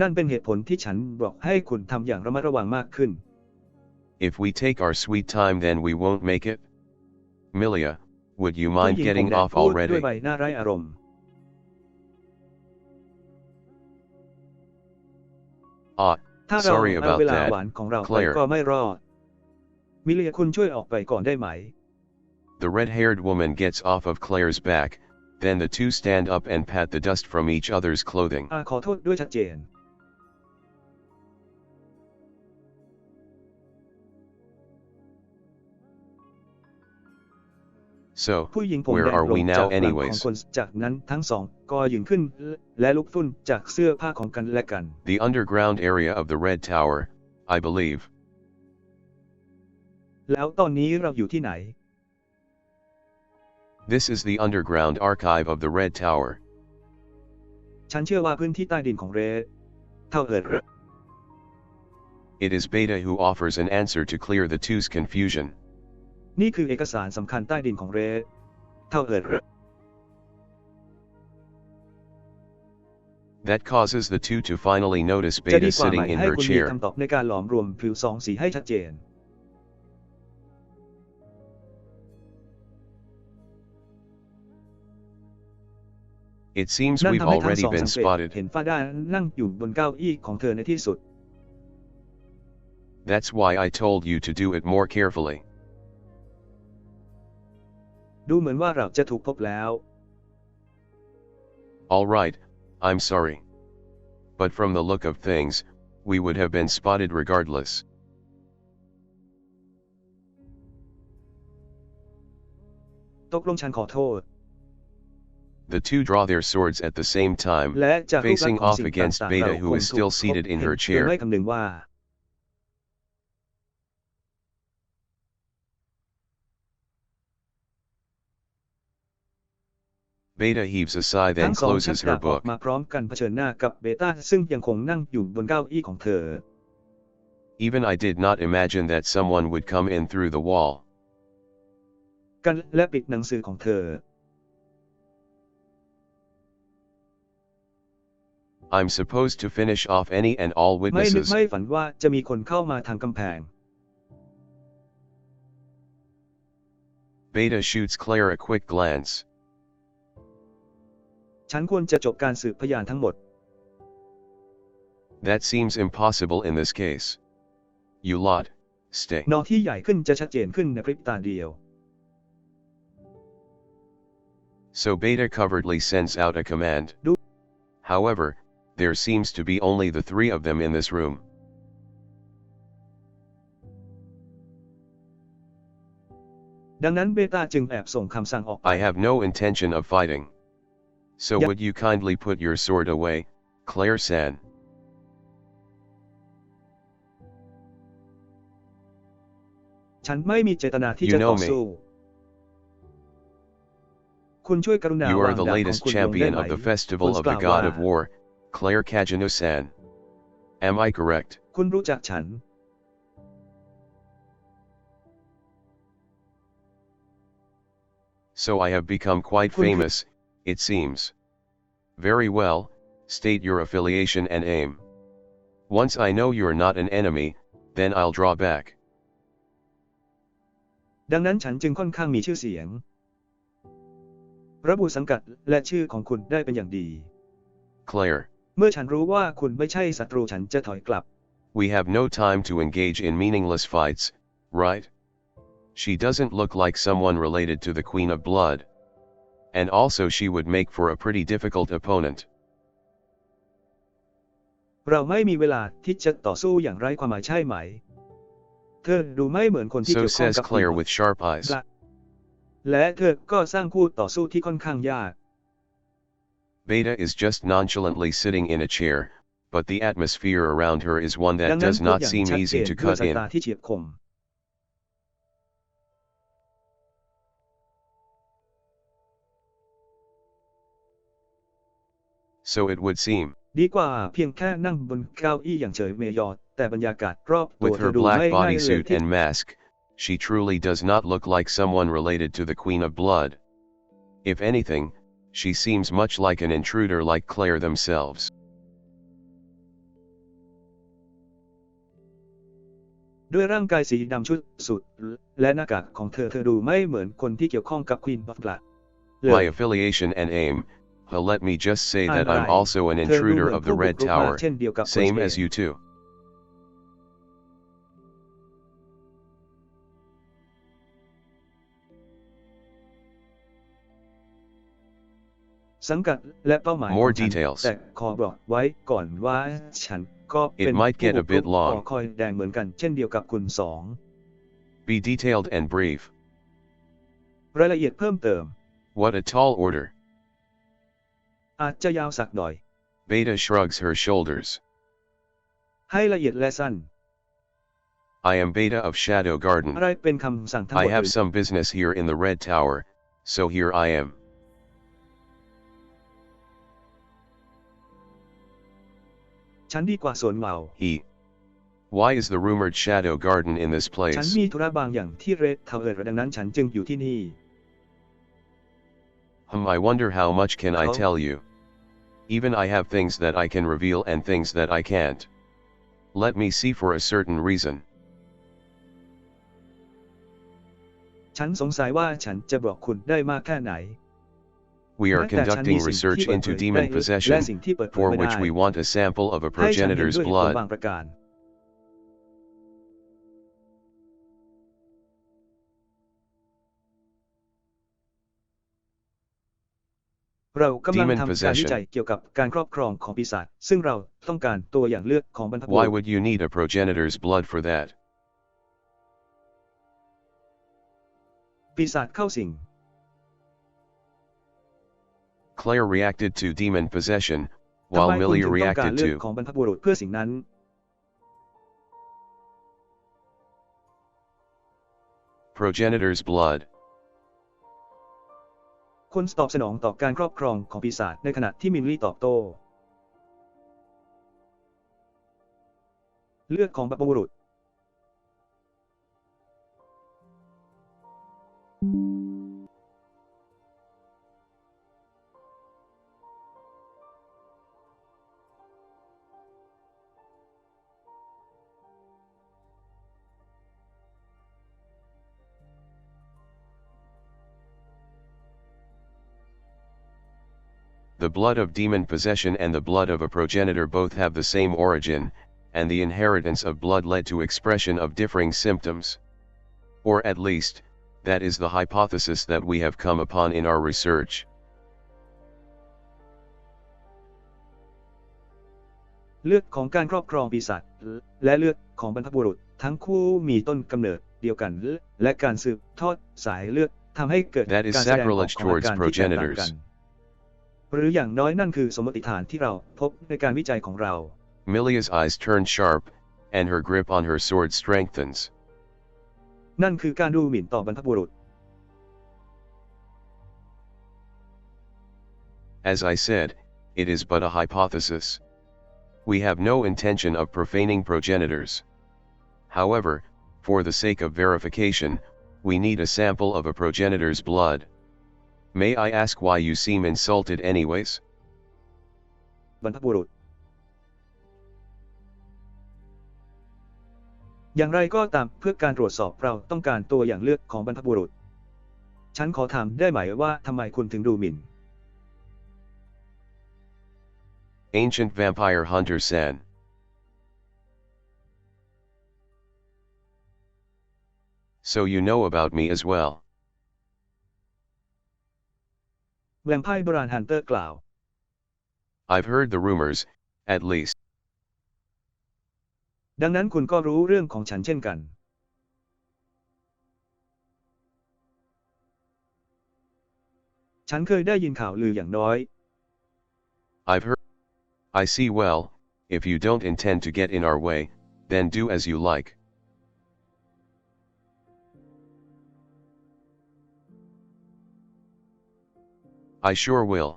นั่นเป็นเหตุผลที่ฉันบอกให้คุณทำอย่างระมัดระวังมากขึ้น If we take our sweet time then we won't make it? Milia, would you ผู้ mind หญิงผม getting แดง off พูดด้วย already? ใบหน้าไร้อารมณ์ ถ้าเรา Sorry เอา about เวลา that, หวานของเราไป Claire. ก็ไม่รอด มิเลียคุณช่วยออกไปก่อนได้ไหม The red-haired woman gets off of Claire's back, then the two stand up and pat the dust from each other's clothing. ขอโทษด้วยชัดเจน So, ผู้หญิงผม where แดง are ล we ง now จากหลังของ anyways? คนจากนั้นทั้งสองก็ยืนขึ้นและลุกขึ้นจากเสื้อผ้าของกันและกัน The underground area of the Red Tower, I believe. แล้วตอนนี้เราอยู่ที่ไหน This is the underground archive of the Red Tower. ฉันเชื่อว่าพื้นที่ใต้ดินของเรดเท่าเอิร์ It is Beta who offers an answer to clear the two's confusion. นี่คือเอกสารสำคัญใต้ดินของเรดเท่าเอิร์ That causes the two to finally notice จะดี Beta กว่าไหม sitting in ให้ her คุณมี chair. คำตอบในการหลอมรวมผิวสองสีให้ชัดเจน It seems นั่น we've ทำให้ทั้ง already สอง been สังเกต spotted. เห็นฟาด้านั่งอยู่บนเก้าอี้ของเธอในที่สุด That's why I told you to do it more carefully. ดูเหมือนว่าเราจะถูกพบแล้ว Alright, I'm sorry. But from the look of things, we would have been spotted regardless. ตกลงฉันขอโทษ The two draw their swords at the same time, และจากรูปลักษ facing ณ์ของ off สิ่ง against ต่างๆ Beta เรา who คง is ถูก still พบ seated in เห็น her โดย chair. ไม่คำนึงว่า Beta heaves a sigh ทั้ then งสองชัก closes ดา her บออก book. มาพร้อมกันเผชิญหน้ากับเบต้าซึ่งยังคงนั่งอยู่บนเก้าอี้ของเธอ Even I did not imagine that someone would come in through the wall. กันและปิดหนังสือของเธอ I'm supposed to finish off any and all ไม่นึก witnesses. ไม่ฝันว่าจะมีคนเข้ามาทางกำแพง Beta shoots Claire a quick glance. ฉันควรจะจบการสืบพยานทั้งหมด That seems impossible in this case. You lot, stay. นอที่ใหญ่ขึ้นจะชัดเจนขึ้นในพริบตาเดียว So Beta covertly sends out a command. However, there seems to be only the three of them in this room. ดังนั้นเบต้าจึงแอบส่งคำสั่งออกไป I have no intention of fighting. So Yep. would you kindly put your sword away, Claire-san? ฉ ฉันไม่มีเจตนาที่ You จะต่ know อสู้ me. คุณช่วยกรุณา You วา are ง the ดาบของ latest คุณลงได้ champion ไหม of the คุ festival ณ of ก the ล่าวว่า god of war, Claire Kajano-san. Am I correct? คุณรู้จักฉัน So I have become quite Kun- famous, it seems. Very well, state your affiliation and aim. Once I know you're not an enemy, then I'll draw back. ดังนั้นฉันจึงค่อนข้างมีชื่อเสียง ระบุสังกัดและชื่อของคุณได้เป็นอย่างดี Claire. เมื่อฉันรู้ว่าคุณไม่ใช่ศัตรูฉันจะถอยกลับ We have no time to engage in meaningless fights, right? She doesn't look like someone related to the Queen of Blood. And also she would make for a pretty difficult opponent. เราไม่มีเวลาที่จะต่อสู้อย่างไร้ความหมายใช่ไหม เธอดูไม่เหมือนคนที่ So เกี่ยวข้อง says กับ Claire with sharp eyes. และเธอก็สร้างคู่ต่อสู้ที่ค่อนข้างยาก Beta is just nonchalantly sitting in a chair, but the atmosphere around her is one ดั that งนั้น does พูด not อย่าง seem ชัดเจ easy น to ด้วย cut สาย in. ตาที่เฉียบคม So it would seem. ดีกว่าเพียงแค่นั่งบนเก้าอี้อย่างเฉยเมยอแต่บรรยากาศรอบตัว With เธ her อดู black ไม่ง่ายเลย bodysuit ที่ and mask, she truly does not look like someone related to the Queen of Blood. If anything, she seems much like an intruder like Claire themselves. ด้วยร่างกายสีดำชุดสุดและหน้ากากของเธอดูไม่เหมือนคนที่เกี่ยวข้องกับ Queen of Blood เลย My affiliation and aim, let me just say that I'm อะไร also an เธอดูเห intruder มือน of the ผู้บุ Red กรุกมา Tower, เช่นเดียวกับ same คุณ as you too. สังกัดและเป้าหมายข More องฉัน details. แต่ขอบอกไว้ก่อนว่าฉันก็เป็น It might ผู้ get บุ a กรุก bit long. คอยแดงเหมือนกันเช่นเดียวกับคุณสอง Be detailed and brief. รายละเอียดเพิ่มเติม What a tall order. อาจจะยาวสักหน่อย Beta shrugs her shoulders. ให้ละเอียดและสั้น I am Beta of Shadow อะ Garden. ไรเป็นคำสั่งทั้งห I มด have some business here in the Red Tower, so here I am. ฉันดีกว่าสวนเงา He. Why is the rumored Shadow Garden in this ฉัน place? มีธุระบางอย่างที่เรดเทาดังนั้นฉันจึงอยู่ที่นี่ I wonder how much can I Oh. tell you? Even I have things that I can reveal and things that I can't. Let me see for a certain reason. ฉันสงสัยว่าฉันจะบอกคุณได้มากแค่ไหน We are แม้แต่ฉันมี conducting สิ่ง research ที่เปิด into เผย demon ได้และ possession, สิ่งที่เปิดเผย for ไม่ which ได้ we want a sample of a ให้ฉันเห็น progenitor's ด้วยเหตุผล blood. บางประการ เรากำลัง Demon ทำการ possession. วิจัยเกี่ยวกับการครอบครองของปีศาจซึ่งเราต้องการตัวอย่างเลือดของบรรพบุรุ Why ษ would you need a progenitor's blood for that? ปีศาจเข้าสิง Claire reacted to demon possession, ทำ while ไมคุณ Millie ถึงต้องการ reacted เลือด to ของบรรพบุรุษเพื่อสิ่งนั้น progenitor's blood. คนตอบสนองต่อการครอบครองของปีศาจในขณะที่มิลลี่ตอบโต้ เลือดของบรรพบุรุษ The blood of demon possession and the blood of a progenitor both have the same origin, and the inheritance of blood led to expression of differing symptoms. Or at least, that is the hypothesis that we have come upon in our research. เลือดของการครอบครองปีศาจและเลือดของบรรพบุรุษทั้งคู่มีต้นกำเนิดเดียวกันและการสืบทอดสายเลือดทำให้เกิด That is การแสดงออก sacrilege ของอา towards การที่แตกต่างกัน progenitors. หรืออย่างน้อยนั่นคือสมมติฐานที่เราพบในการวิจัยของเรา Millia's eyes turn sharp, and her grip on her sword strengthens. นั่นคือการดูหมิ่นต่อบรรพบุรุษ As I said, it is but a hypothesis. We have no intention of profaning progenitors. However, for the sake of verification, we need a sample of a progenitor's blood. May I ask why you seem insulted anyways? บรรพบุรุษอย่างไรก็ตามเพื่อการตรวจสอบเราต้องการตัวอย่างเลือดของบรรพบุรุษฉันขอถามได้ไหมว่าทำไมคุณถึงดูหมิ่น Ancient vampire hunter San. So you know about me as well. แวมไพร์โบราณฮันเตอร์กล่าว I've heard the rumors, at least. ดังนั้นคุณก็รู้เรื่องของฉันเช่นกันฉันเคยได้ยินข่าวลืออย่างน้อย I've heard. I see well, if you don't intend to get in our way, then do as you like. I sure will.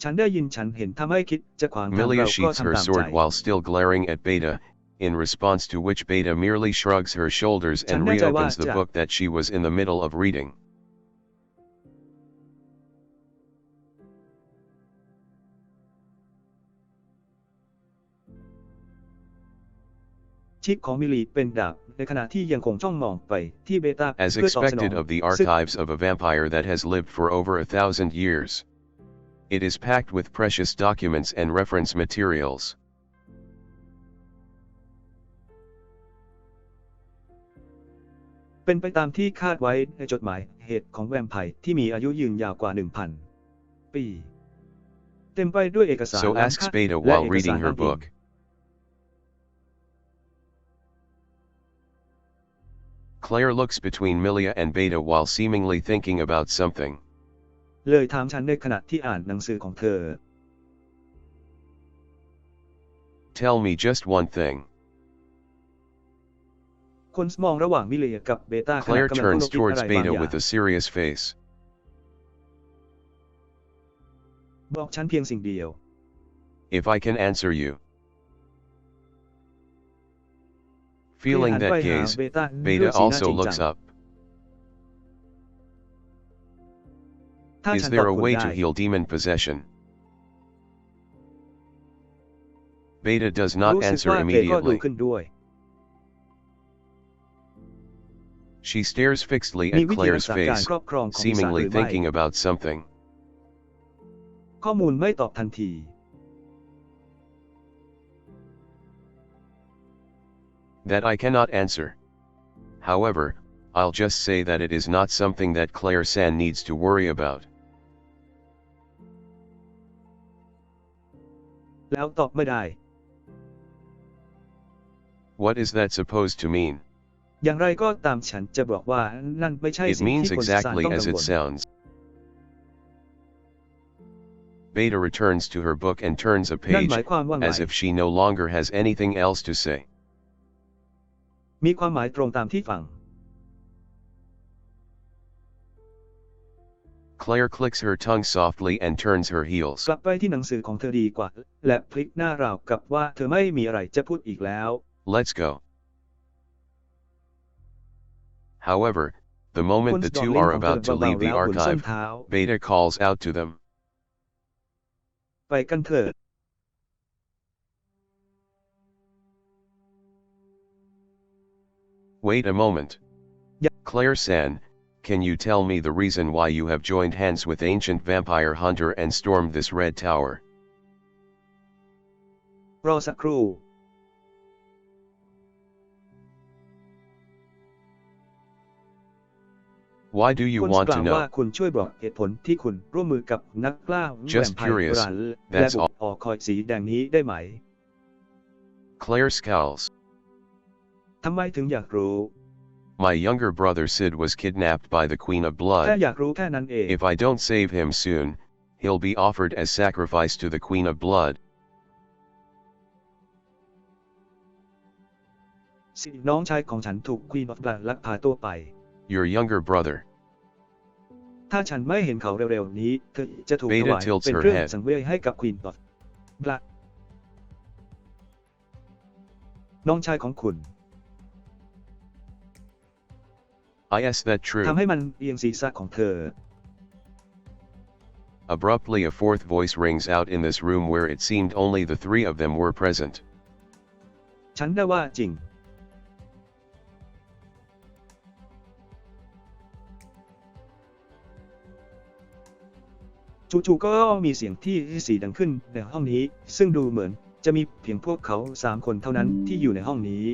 ฉันได้ยินฉันเห็นทำให้คิดจะขวางทาง Milia เราก็ sheaths her ทำตามใจ sword while still glaring at Beta, in response to which Beta merely shrugs her shoulders and reopens the book that she was in the middle of reading. ชิกของมิลีเป็นดาบในขณะที่ยังคงจ้องมองไปที่เบต้า As เพื่อตอบสนอง expected of the archives of a vampire that has lived for over 1,000 years. It is packed with precious documents and reference materials. เป็นไปตามที่คาดไว้ในจดหมายเหตุของแวมไพร์ที่มีอายุยืนยาวกว่า 1,000 ปีเต็มไปด้วยเอกสาร So ล้ำ asks ค่า Beta และ while เอกสาร reading her อ้างอิง book. Claire looks between Milia and Beta while seemingly thinking about something. เลยถามฉันในขณะที่อ่านหนังสือของเธอ Tell me just one thing. คนมองระหว่างมิเลียกับเบต้าขณะ Claire กำลังต้อง turns คิดอะไร towards บาง Beta อย่าง with a serious face. บอกฉันเพียงสิ่งเดียว If I can answer you. Feeling that gaze, Beta also looks up. ถ้า Is ฉันต there อบ a คุณ way ได้ to heal demon possession? Beta does not รู้สึก answer ว่าเบก็ดู immediately. ขึ้นด้วย She stares fixedly มี at วิธีรัก Claire's ษาการ face, ครอบครองของปีศาจห seemingly รือไม่ thinking about something. ข้อมูลไม่ตอบทันที That I cannot answer. However, I'll just say that it is not something that Claire San needs to worry about. แล้วตอบไม่ได้ What is that supposed to mean? อย่างไรก็ตามฉันจะบอกว่านั่นไม่ใช่ It สิ่ง means ที่คนสื่อสาร exactly ต้องกั as ง it วล sounds. Beta returns to her book and turns a นั่น page, หมายความว่าไง as if she no longer has anything else to say. มีความหมายตรงตามที่ฟัง Claire clicks her tongue softly and turns her heels. กลับไปที่หนังสือของเธอดีกว่า และพลิกหน้าราวกับว่าเธอไม่มีอะไรจะพูดอีกแล้ว Let's go. However, the moment the two are about to leave the archive, Beta calls out to them. ไปกันเถิด Wait a moment. Claire San, can you tell me the reason why you have joined hands with ancient vampire hunter and stormed this red tower? รอสักครู่ Why do you คุณ want กล่า to วว่า know? คุณช่วยบอกเหตุผลที่คุณร่วมมือกับนักล่าแวม Just ไพร์โบ curious, ราณและ that's บุก all. ออกคอยสีแดงนี้ได้ไหม Claire scowls. ทำไมถึงอยากรู้ My younger brother Sid was kidnapped by the Queen of แค่ Blood. อยากรู้แค่นั้นเอง If I don't save him soon, he'll be offered as sacrifice to the Queen of Blood. น้องชายของฉันถูก Queen of Blood ลักพาตัวไป Your younger brother. ถ้าฉันไม่เห็นเขาเร็วๆนี้เธอจะถูกถ Beta วาย tilts เป็น her เครื่อง head. สังเวยให้กับ Queen of Blood น้องชายของคุณ Is that ทำ true? ให้มันเอียงศีรษะของเธอ Abruptly a fourth voice rings out in this room where it seemed only the three of them were present. ฉันได้ว่าจริง จู่ๆก็มีเสียงที่สี่ดังขึ้นในห้องนี้ซึ่งดูเหมือนจะมีเพียงพวกเขา3 คนเท่านั้นที่อยู่ในห้องนี้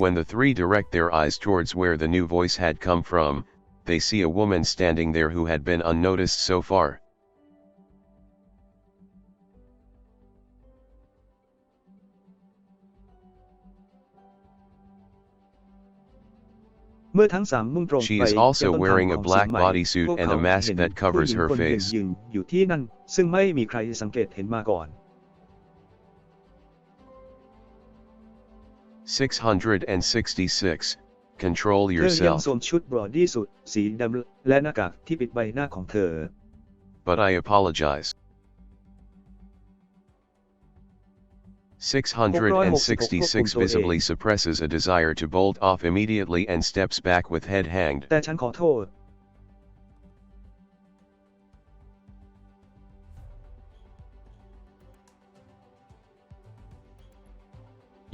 When the three direct their eyes towards where the new voice had come from, they see a woman standing there who had been unnoticed so far. เมื่อทั้ง3มุ่งตรง She ไป is also ยังต้น wearing ทาง a ของ black เสียงใหม่ bodysuit พวก and เขา a mask เห็น that ผู้ covers หญิง her คนหนึ่ง face. ยืนอยู่ที่นั่นซึ่งไม่มีใครสังเกตเห็นมาก่อน 666. Control เธอยัง yourself. สวมชุดบรอดี้สูทสีดำและหน้ากากที่ปิดใบหน้าของเธอ But I apologize. 666 visibly suppresses a desire to bolt off immediately and steps back with head hanged. แต่ฉันขอโทษ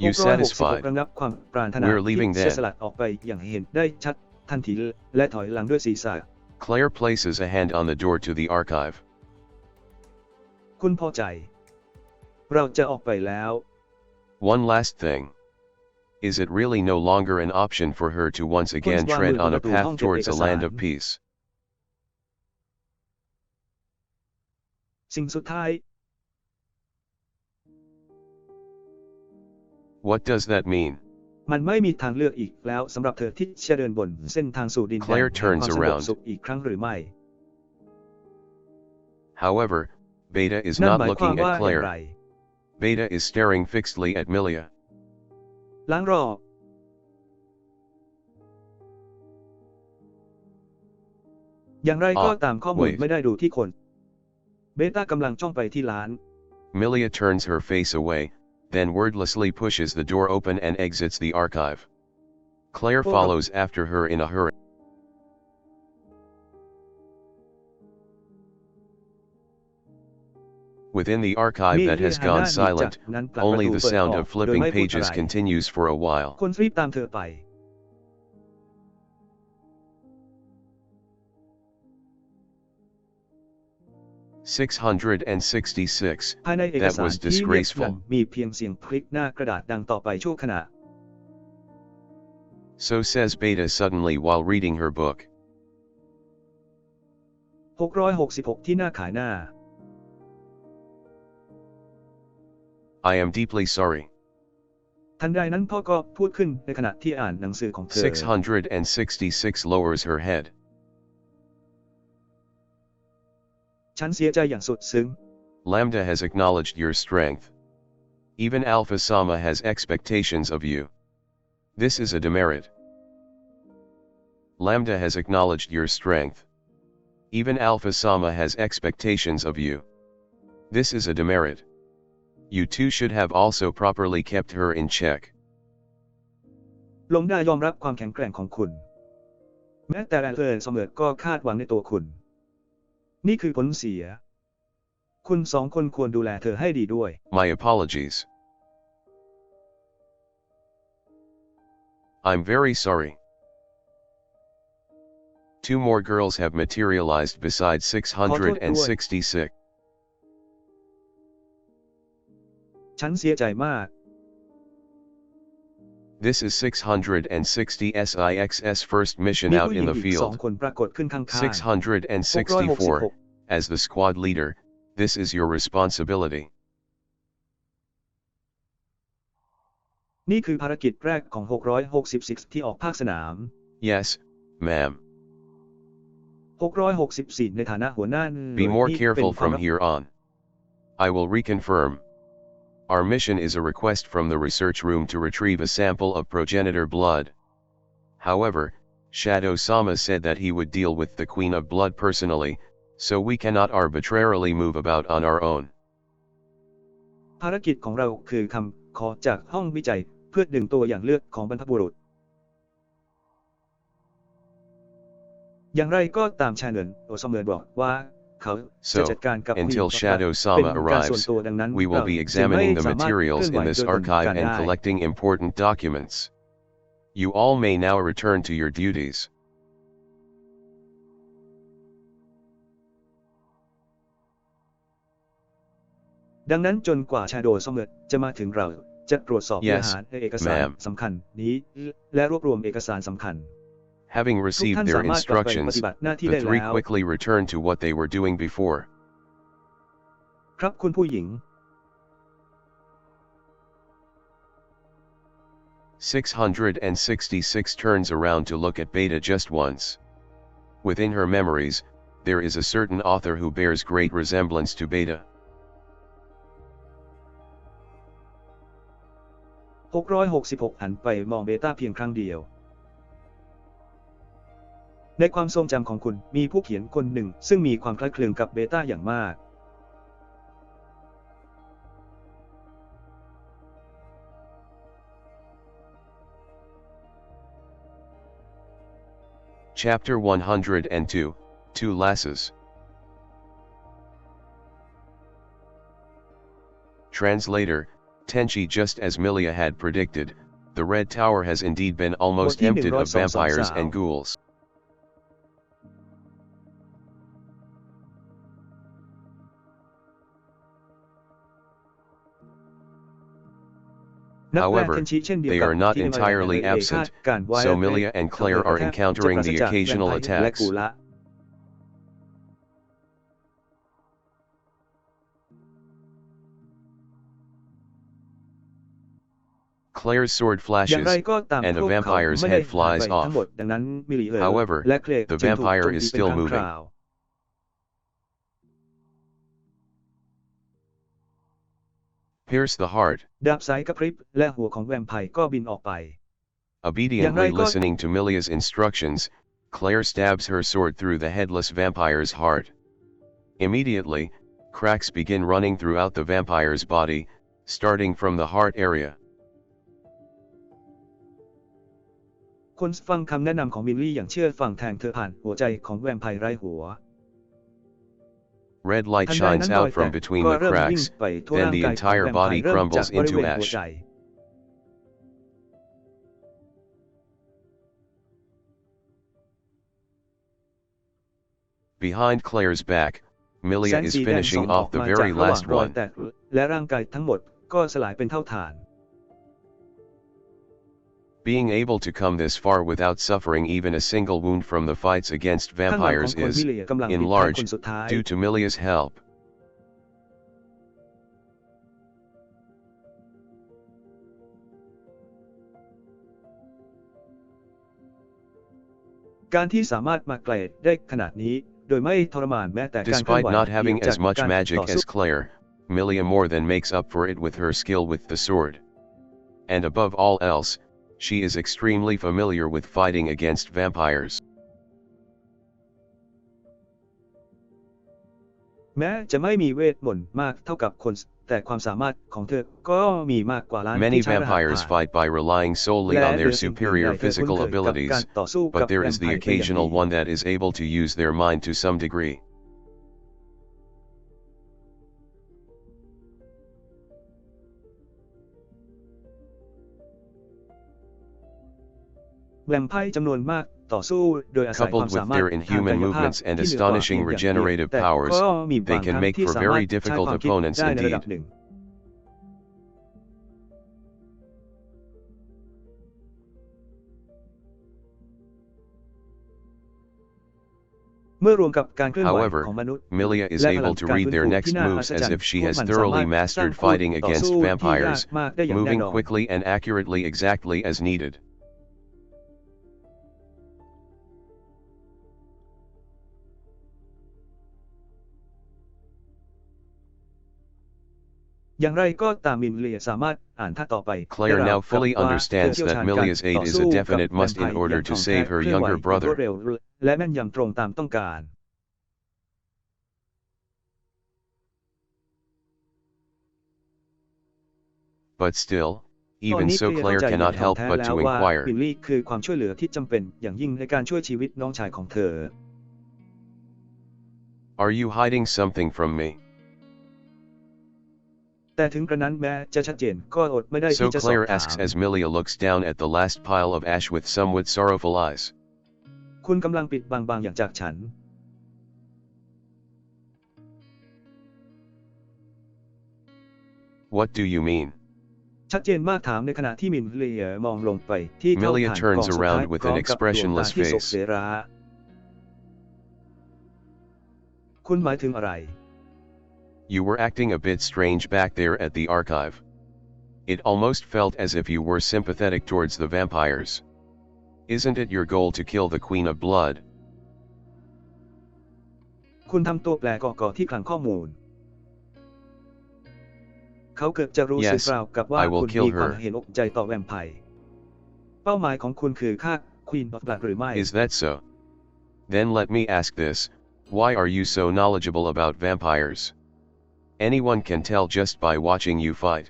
You 666 satisfied? ระงับความปรารถนา We're ที่ leaving เสีย then. สละออกไปอย่างเห็นได้ชัดทันทีและถอยหลังด้วยศีรษะ Claire places a hand on the door to the archive. คุณพอใจ เราจะออกไปแล้ว One last thing. Is it really no longer an option for her to once again Kunst tread waar on a we path bedoel, towards a land of hangt peace? สิ่งสุดท้าย What does that mean? มันไม่มีทางเลือกอีกแล้วสำหรับเธอที่จะเดินบนเส้นทางสู่ดินแดน Claire แห่งความ turns สงบ around. สุขอีกครั้งหรือไม่ However, Beta is นั่น not หมายความ looking ว่า at อย่างไร Claire. Beta is staring fixedly at Milia. ล้างรอบอย่างไรก็ตามข้อมูล wait. ไม่ได้ดูที่คน เบต้ากำลังจ้องไปที่ร้าน Milia turns her face away, then wordlessly pushes the door open and exits the archive. Claire follows after her in a hurry. Within the archive that has gone silent, only the sound of flipping pages continues for a while. คนรีบตามเธอไป 666. ภายในเอก That สาร was ที่เรียบ disgraceful. มีเพียงเสียงคลิกหน้ากระดาษดังต่อไปชั่วขณะ So says Beta suddenly while reading her book. 666 ที่หน้าขายหน้า I am deeply sorry. ทันใดนั้นพ่อก็พูดขึ้นในขณะที่อ่านหนังสือของเธอ 666 lowers her head. ฉันเสียใจอย่างสุดซึ้ง Lambda has acknowledged your strength. Even Alpha Sama has expectations of you. This is a demerit. Lambda has acknowledged your strength. Even Alpha Sama has expectations of you. This is a demerit. You two should have also properly kept her in check. ลงได้ยอมรับความแข็งแกร่งของคุณ แม้แต่แอนเฟิร์นเสมอก็คาดหวังในตัวคุณ นี่คือผลเสีย คุณ2 คนควรดูแลเธอให้ดีด้วย My apologies. I'm very sorry. 2 more girls have materialized besides 666. ฉันเสียใจมาก This is 660 SIX's first mission มี out ผู้หญิ in ง the อีก field. 2 คนปรากฏขึ้นข้างๆ 664. As the squad leader, this is your responsibility. นี่คือภารกิจแรกของ666ที่ออกภาคสนาม Yes, ma'am. 664ในฐานะหัวหน้าหน่วย Be more นี่เป็น careful ความ from here on. I will reconfirm. Our mission is a request from the research room to retrieve a sample of progenitor blood. However, Shadow Sama said that he would deal with the Queen of Blood personally, so we cannot arbitrarily move about on our own. ภารกิจของเราคือคำขอจากห้องวิจัยเพื่อดึงตัวอย่างเลือดของบรรพบุรุษอย่างไรก็ตามชาเนินโอซอมเนินบอกว่าเขาจะจัดการกับ Until ผู้ Shadow เป็น Sama การส่วน arrives, ตัวดังนั้น we will be เราจึงไม่ examining the สามารถ materials เคลื่อนไหว in this โดยตน archive กัน and ได้ collecting important documents. You all may now return to your duties. ดังนั้นจนกว่าชาโดว์ซอมเนินจะมาถึงเราจะตรวจสอบเนื้อ Yes, หาในเอกสาร ma'am. สำคัญนี้และรวบรวมเอกสารสำคัญ Having ทุก received ท่าน their สามารถกลับไปป instructions, ฏิบัติหน้าที่ the ได้ three แล้ว quickly returned to what they were doing before. ครับคุณผู้หญิง 666 turns around to look at Beta just once. Within her memories, there is a certain author who bears great resemblance to Beta. 666หันไปมองเบต้าเพียงครั้งเดียวในความทรงจำของคุณมีผู้เขียนคนหนึ่งซึ่งมีความคล้ายคลึงกับเบต้าอย่างมาก Chapter 102, Two Lasses. Translator, Tenchi. Just as Milia had predicted, the Red Tower has indeed been almost emptied of vampires and ghouls. However, they are not entirely absent, so Milia and Claire are encountering the occasional attacks. Claire's sword flashes, and a vampire's head flies off. However, the vampire is still moving. Pierce the heart. ดาบสายกระพริบและหัวของแวมไพร์ก็บินออกไป Obediently listening to Milia's instructions, Claire stabs her sword through the headless vampire's heart. Immediately, cracks begin running throughout the vampire's body, starting from the heart area. คนฟังคำแนะนำของมิลลี่อย่างเชื่อฟังแทงเธอผ่านหัวใจของแวมไพร์ไร้หัว Red light shines out from between the cracks, then the entire body crumbles into ash. Behind Claire's back, Milia is finishing off the very last one. และร่างกายทั้งหมดก็สลายเป็นเท่าฐาน Being able to come this far without suffering even a single wound from the fights against vampires is, in large, due to Milia's help. การที่สามารถมาไกลได้ขนาดนี้โดยไม่ทรมานแม้แต่การเคลื่อน Despite ไหว not having จาก as much การ magic ต่อสู้ as Claire, Milia more than makes up for it with her skill with the sword. And above all else, she is extremely familiar with fighting against vampires. แม้จะไม่มีเวทมนต์มากเท่ากับคนแต่ความสามารถของเธอก็มีมากกว่าล้าน Many ที่ใช้รหัส vampires ผ่าน fight by relying solely on their superior physical abilities, but there is the occasional one that is able to use their mind to some degree. แวมไพร์จำนวนมากต่อสู้โดยอาศัยความ Coupled สา with มารถ their ทาง inhuman กายภาพ movements and ที่เหนือกว่าเพีย astonishing งอย่างเดียว regenerative แต่ powers, ก็มี they บางค can รั้ง make ที่ for สามารถ very ใช้ difficult ความคิด opponents ได้ในระดับ indeed. หนึ่ง เ เมื่อรวมกับการเคลื่อนไหว However, ของมนุษย์ Milia is และพลั able ง to การ read ฟื้น their ฟู next ที่น่าอั moves ศจ as รร if ย์ she พวก has มันสา thoroughly มารถสร้าง mastered คู่ fighting ต่อ against สู้ที่ยาก vampires, มากได้อย่างแน่ moving นอน quickly and accurately exactly as needed.อย่างไรก็ตามมิเลียสามารถอ่านท่าต่อไป Claire ได้ now ราวกับ fully ว่า understands เธอเชี่ยว that ชาญการ Milia's aid ต่อ is สู้ a กับ definite แวม must ไพ in ร์ order อย่าง to คล่องแคล่ save ว her เคลื่อนไหว younger อย่างรวด brother. เร็วและแม่นยำตรงตามต้องการ But still, ตอน even นี้ so เคลียร์เข้า Claire ใจอย่าง cannot ถ่อง help แท้ but แล้ to วว่า inquire. บิลลี่คือความช่วยเหลือที่จำเป็นอย่างยิ่งในการช่วยชีวิตน้องชายของเธอ Are you hiding something from me? แต่ถึงกระนั้นแม้จะชัดเจนก็อดไม่ได้ So ที่จะสอบ Claire ถาม asks as Milia looks down at the last pile of ash with somewhat sorrowful eyes. คุณกำลังปิดบังบางอย่างจากฉัน What do you mean? ชัดเจนมากถามในขณะที่มินเลียมองลงไปที่เท่า Milia ฐานก turns องสุดท้าย around with พร้อ an มกับดวงตา expressionless ที่โศก face. เสรา คุณหมายถึงอะไร You were acting a bit strange back there at the archive. It almost felt as if you were sympathetic towards the vampires. Isn't it your goal to kill the Queen of Blood? คุณทำตัวแปลกๆที่คลังข้อมูล เขาเกือบจะรู้สึก Yes, ราวกับว่า I will คุณ kill มีความ her. เห็นอกใจต่อแวมไพร์เป้าหมายของคุณคือฆ่า Queen of Blood หรือไม่ Is that so? Then let me ask this, why are you so knowledgeable about vampires? Anyone can tell just by watching you fight.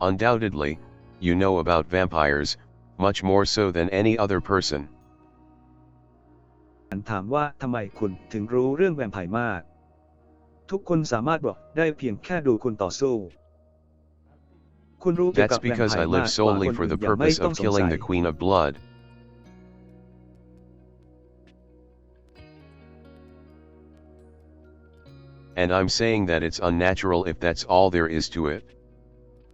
Undoubtedly, you know about vampires, much more so than any other person. ถามว่าทำไมคุณถึงรู้เรื่องแวมไพร์มาก ทุกคนสามารถบอกได้เพียงแค่ดูคุณต่อสู้ คุณรู้เกี่ยวกับ That's แวมไพ because ร์ I มาก live กว่า solely คน for อื่ the นอย่างไม่ purpose ต้อง of สง killing สัย the Queen of Blood. And I'm saying that it's unnatural if that's all there is to it.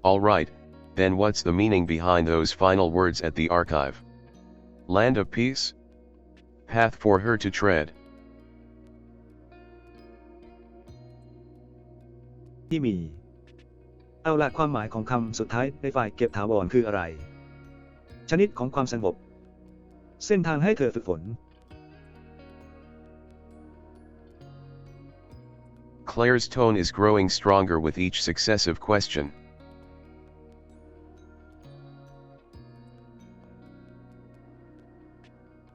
Alright, then what's the meaning behind those final words at the archive? Land of peace? Path for her to tread. ที่มี เอาล่ะความหมายของคำสุดท้ายในฝ่ายเก็บถาวรคืออะไร ชนิดของความสงบ เส้นทางให้เธอฝึกฝน Claire's tone is growing stronger with each successive question.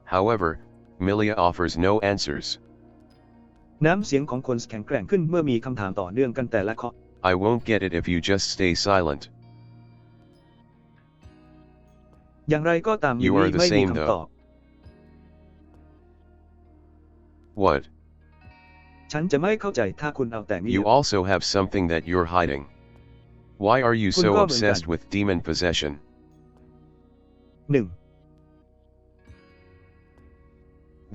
However, Milia offers no answers. น้ำเสียงของคนแข็งแกร่งขึ้นเมื่อมีคำถามต่อเนื่องกันแต่ละข้อ I won't get it if you just stay silent. อย่างไรก็ตาม You มิ are ลี่ the ไม่มี same คำตอบ What? ฉันจะไม่เข้าใจถ้าคุณเอาแต่เงีย You บ also have something that you're hiding. Why are you so คุณก็เหมือนกัน obsessed with demon possession? 1.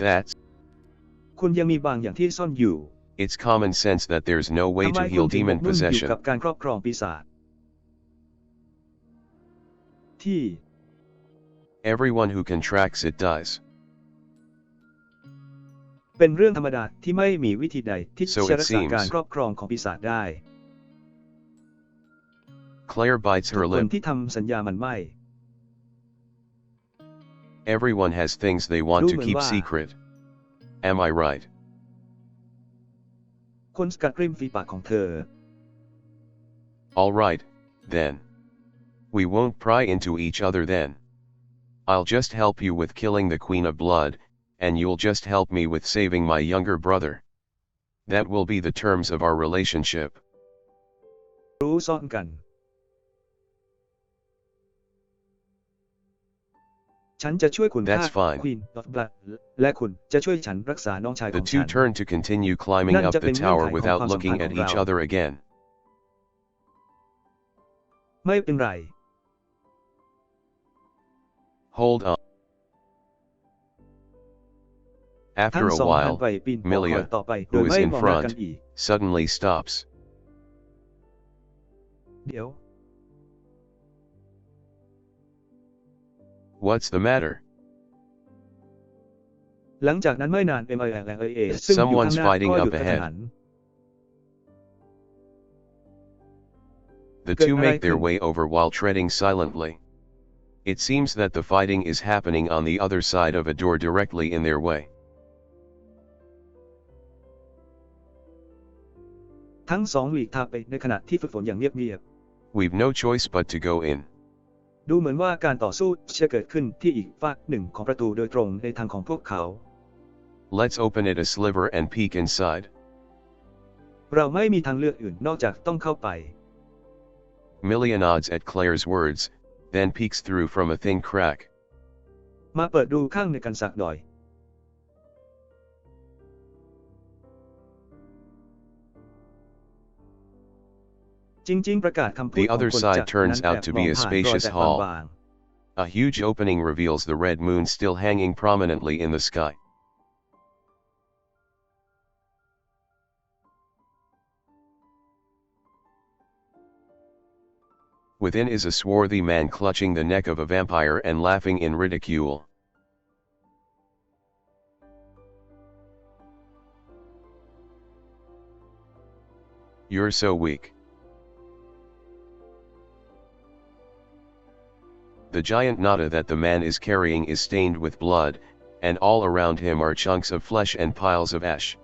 That's. คุณยังมีบางอย่างที่ซ่อนอยู่ It's common sense that there's no way ทำไม to คุณ heal ถึงหม demon กมุ่นอยู่ possession. กับการครอบครองปีศาจ ที่ Everyone who contracts it dies. เป็นเรื่องธรรมดาที่ไม่มีวิธีใดที่ So จะ it รักษาการ seems. ครอบครองของปีศาจได้ Claire bites ทุก her คน lip. ที่ทำสัญญามันไม่ Everyone has things they want to ดูเหมือน keep ว่า secret. Am I right? คนสกัดริมฝีปากของเธอ Alright, then. We won't pry into each other then. I'll just help you with killing the Queen of Blood, and you'll just help me with saving my younger brother. That will be the terms of our relationship. รู้ซ่อนกัน ฉันจะช่วยคุณฆ่า That's fine. Queen of Blood และคุณจะช่วยฉันรักษาน้องชายข The อง two ฉัน turn to continue climbing Nan upจะ the เป็นเงื่อน tower ไขของ without ความสัมพัน looking ธ์ข at อง each เรา other again. ไม่เป็นไร Hold on. ทั้ After ง a สองหัน while, ไปปีนหอคอย Milia, ต่อไปโด who ย is ไม่ in มองหน้ากัน front, อีก suddenly stops. เดี๋ยว What's the matter? หลังจากนั้นไม่นาน MILA ซึ่งอยู่ข้าง Someone's หน้า fighting ก็หยุ up ดกระทันหั ahead. น The เกิด two อะไร make ขึ้ their น way over while treading silently. It seems that the fighting is happening on the other side of a door directly in their way. ทั้งสองหลีกทางไปในขณะที่ฝึกฝนอย่างเงียบ We've no choice but to go in. ๆดูเหมือนว่าการต่อสู้จะเกิดขึ้นที่อีกฝากหนึ่งของประตูโดยตรงในทางของพวกเขา Let's open it a sliver and peek inside. เราไม่มีทางเลือกอื่นนอกจากต้องเข้าไป Millia nods at Claire's words, then peeks through from a thin crack. มาเปิดดูข้างในกันสักหน่อย จริงๆประกาศคำพูด The ของ other คน side จาก turns นั้นแอ out บ to ม be อง a ผ่านรอย spacious แตก hall. บาง A huge opening reveals the red moon still hanging prominently in the sky. Within is a swarthy man clutching the neck of a vampire and laughing in ridicule. You're so weak. The giant nada that the man is carrying is stained with blood, and all around him are chunks of flesh and piles of ash.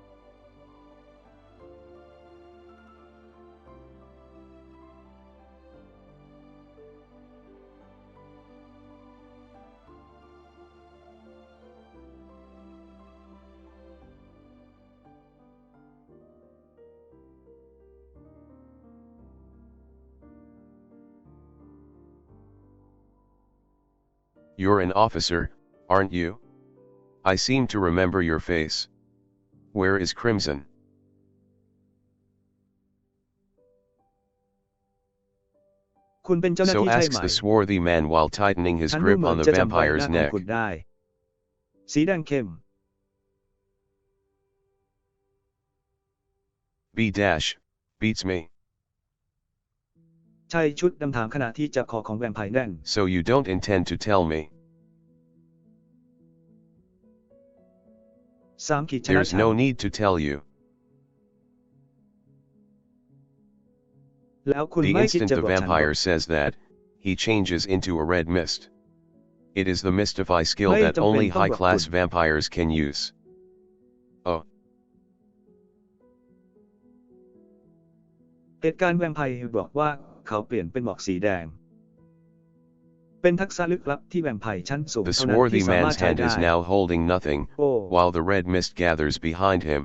You're an officer, aren't you? I seem to remember your face. Where is Crimson? คุณเป็นเจ้าหน้า So ที่ใช่ asks ไหม the swarthy man while tightening his ฉันดู grip เหมือ on น the จะจำใบห vampire's น้าของ neck. คุณได้ สีแดงเข้ม Beats me. ชายชุดดำถามขณะที่จับคอของแวมไพร์แน่น So you don't intend to tell me. 3 ขีดชนะ There's ฉัน no need to tell you. แล้วคุณ The ไม่คิด instant จะ the บอกฉัน vampire says that, he changes into a red mist. It is the mystify skill ไม่ that จำเป็น only ต้องบอกคุณ high-class vampires can use. Oh, เหตุการณ์แวมไพร์บอกว่าเขาเปลี่ยนเป็นหมอกสีแดง เป็นทักษะลึกลับที่แวมไพร์ชั้นสูง the เท่านั้น swarthy ที่สามารถ man's ใช้ hand ได้ is now holding nothing, โอ้ while the red mist gathers behind him.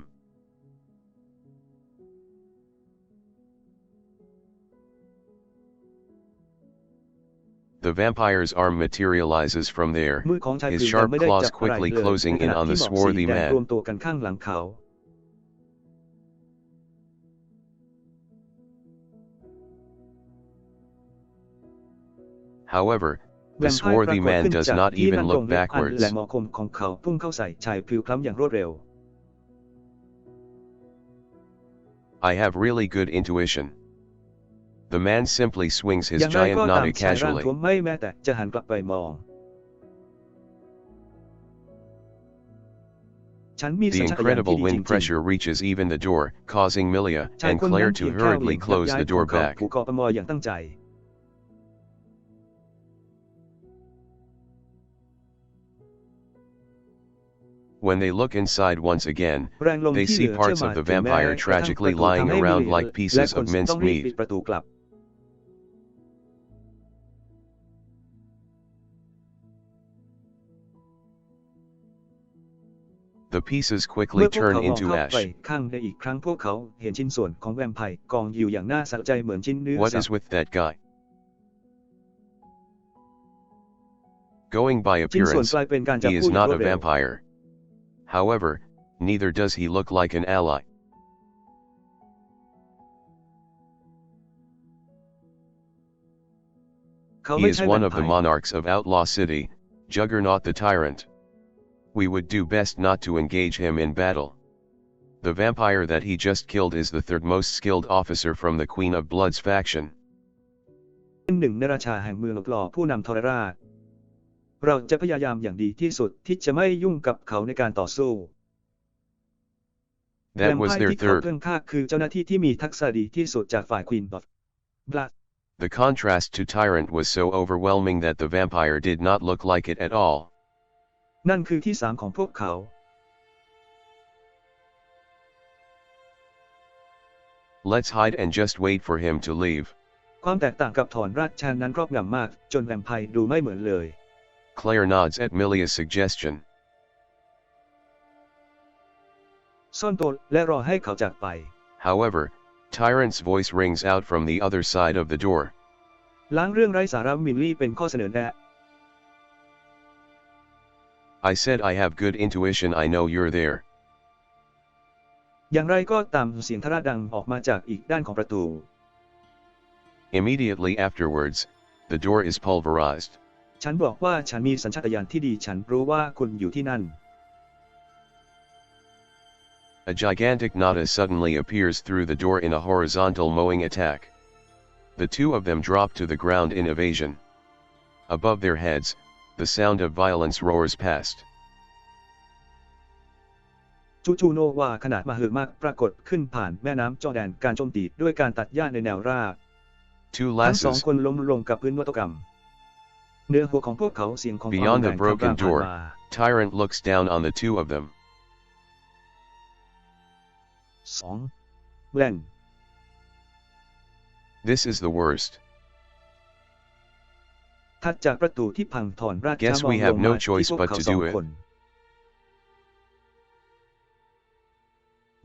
The vampire's arm materializes from there, มือของชาย his ผิว sharp ดำไม่ได้ claws จับอะไร quickly เลย closing ในข in ณะ on ที่ the หมอกสี swarthy แดงรวม man. ตัวกันข้างหลังเขา However, แว the มไพร์ปรา swarthy กฏ man ขึ้น does จาก not ที่ even นั่งตรง look เล็บอัน backwards. และหมอคมของเขาพุ่งเข้าใส่ชายผิวคล้ำอย่างรวดเร็ว I have really good intuition. The man simply swings his อย่างไร giant ก็ตาม nada ชายร่าง casually. ท้วมไม่แม้แต่จะหันกลับไปมอง ฉันมี The สัญชาตญาณที่ incredible ดีจริ wind ง pressure reaches even the door, causing Millia ๆชาย and คนนั้น Claire เพี to ยงแค่เห hurriedly วี่ยง close ย้าย the ข door องเขา back. ผูกคอประมออย่างตั้งใจ When they look inside once again, แรงลม they ที่เห see ลือเชื่อ parts มา of the ถึงแม้ vampire กระทั่งประ tragically ตู lying ทำให้ไม่ around เหลือ like และ pieces คน of ต้อง minced รีบปิด meat. ประตูกลับ The pieces เมื่ quickly อพวก turn เขามอง into เข้าไป ash. ข้างในอีกครั้งพวกเขาเห็นชิ้นส่วนของแวมไพร์กองอยู่อย่างน่าสะใจเหมือนชิ้นเนื้อ What สั is ตว์ with that guy? Going by ชิ้นส่วน appearance, กลายเป็นการจับ he ผู้ is อย่าง not รว a ดเร็ว vampire. However, neither does he look like an ally. เขา He ไม่ is ใช่แว one ม of ไพ the ร์ monarchs of Outlaw City, Juggernaut the Tyrant. We would do best not to engage him in battle. The vampire that he just killed is the third most skilled officer from the Queen of Blood's faction. เป็นหนึ่งในราชาแห่งเมืองหลอกหล่อผู้นำทรราช เราจะพยายามอย่างดีที่สุดที่จะไม่ยุ่งกับเขาในการต่อสู้ แว That มไพ was ร์ their ที่เขา third. เพิ่งฆ่าคือเจ้าหน้าที่ที่มีทักษะดีที่สุดจากฝ่ายควีนบลัด The contrast to Tyrant was so overwhelming that the vampire did not look like it at all. นั่นคือที่3ของพวกเขา Let's hide and just wait for him to leave. ความแตกต่างกับถอนรากชันนั้นครอบงำมากจนแวมไพร์ดูไม่เหมือนเลย Claire nods at Milia's suggestion. ซ่อนตัวและรอให้เขาจากไป However, Tyrant's voice rings out from the other side of the door. ล้างเรื่องไร้สาระมิลลี่เป็นข้อเสนอแนะ I said I have good intuition, I know you're there. อย่างไรก็ตามเสียงทะระดังออกมาจากอีกด้านของประตู Immediately afterwards, the door is pulverized. ฉันบอกว่าฉันมีสัญชาตญาณที่ดีฉันรู้ว่าคุณอยู่ที่นั่น A gigantic Nada suddenly appears through the door in a horizontal mowing attack. The two of them drop to the ground in evasion. Above their heads, the sound of violence roars past. จู่ๆโนวาขนาดมหึมาปรากฏขึ้นผ่านแม่น้ำจอร์แดนการโจมตีด้วยการตัดหญ้าในแนวราบ Two ทั้งสอง lassos. คนล้มลงกับพื้นวัตกรรมเนื้อหัวของพวกเขาเสียงของความ Beyond รุ the นแรงคำราม broken ผ่าน door, มา Tyrant looks down on the two of them. 2. แล่น This is the worst. ถัดจากประตูที่พังถอนราก Guess ช้ามอง we ล have ง no มาที่ choice พวก but เขา to สอง do it. คน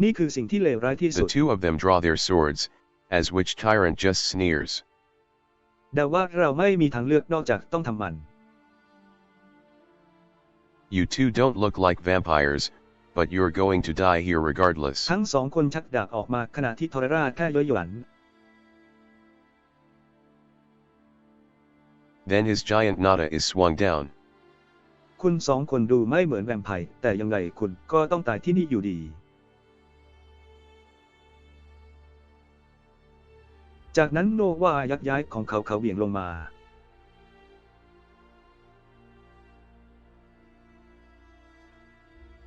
นี่คือสิ่งที่เลวร้ายที่สุ The ด two of them draw their swords, as which Tyrant just sneers. แต่ว่าเราไม่มีทางเลือกนอกจากต้องทำมัน You two don't look like vampires, but you're going to die here regardless. ทั้งสองคนชักดาบออกมาขณะที่ทอร์ราแค่ย้อยหยัน Then his giant Nada is swung down. คุณสองคนดูไม่เหมือนแวมไพร์แต่ยังไงคุณก็ต้องตายที่นี่อยู่ดี จากนั้นโนวายักย้ายของเขาเหวี่ยงลงมา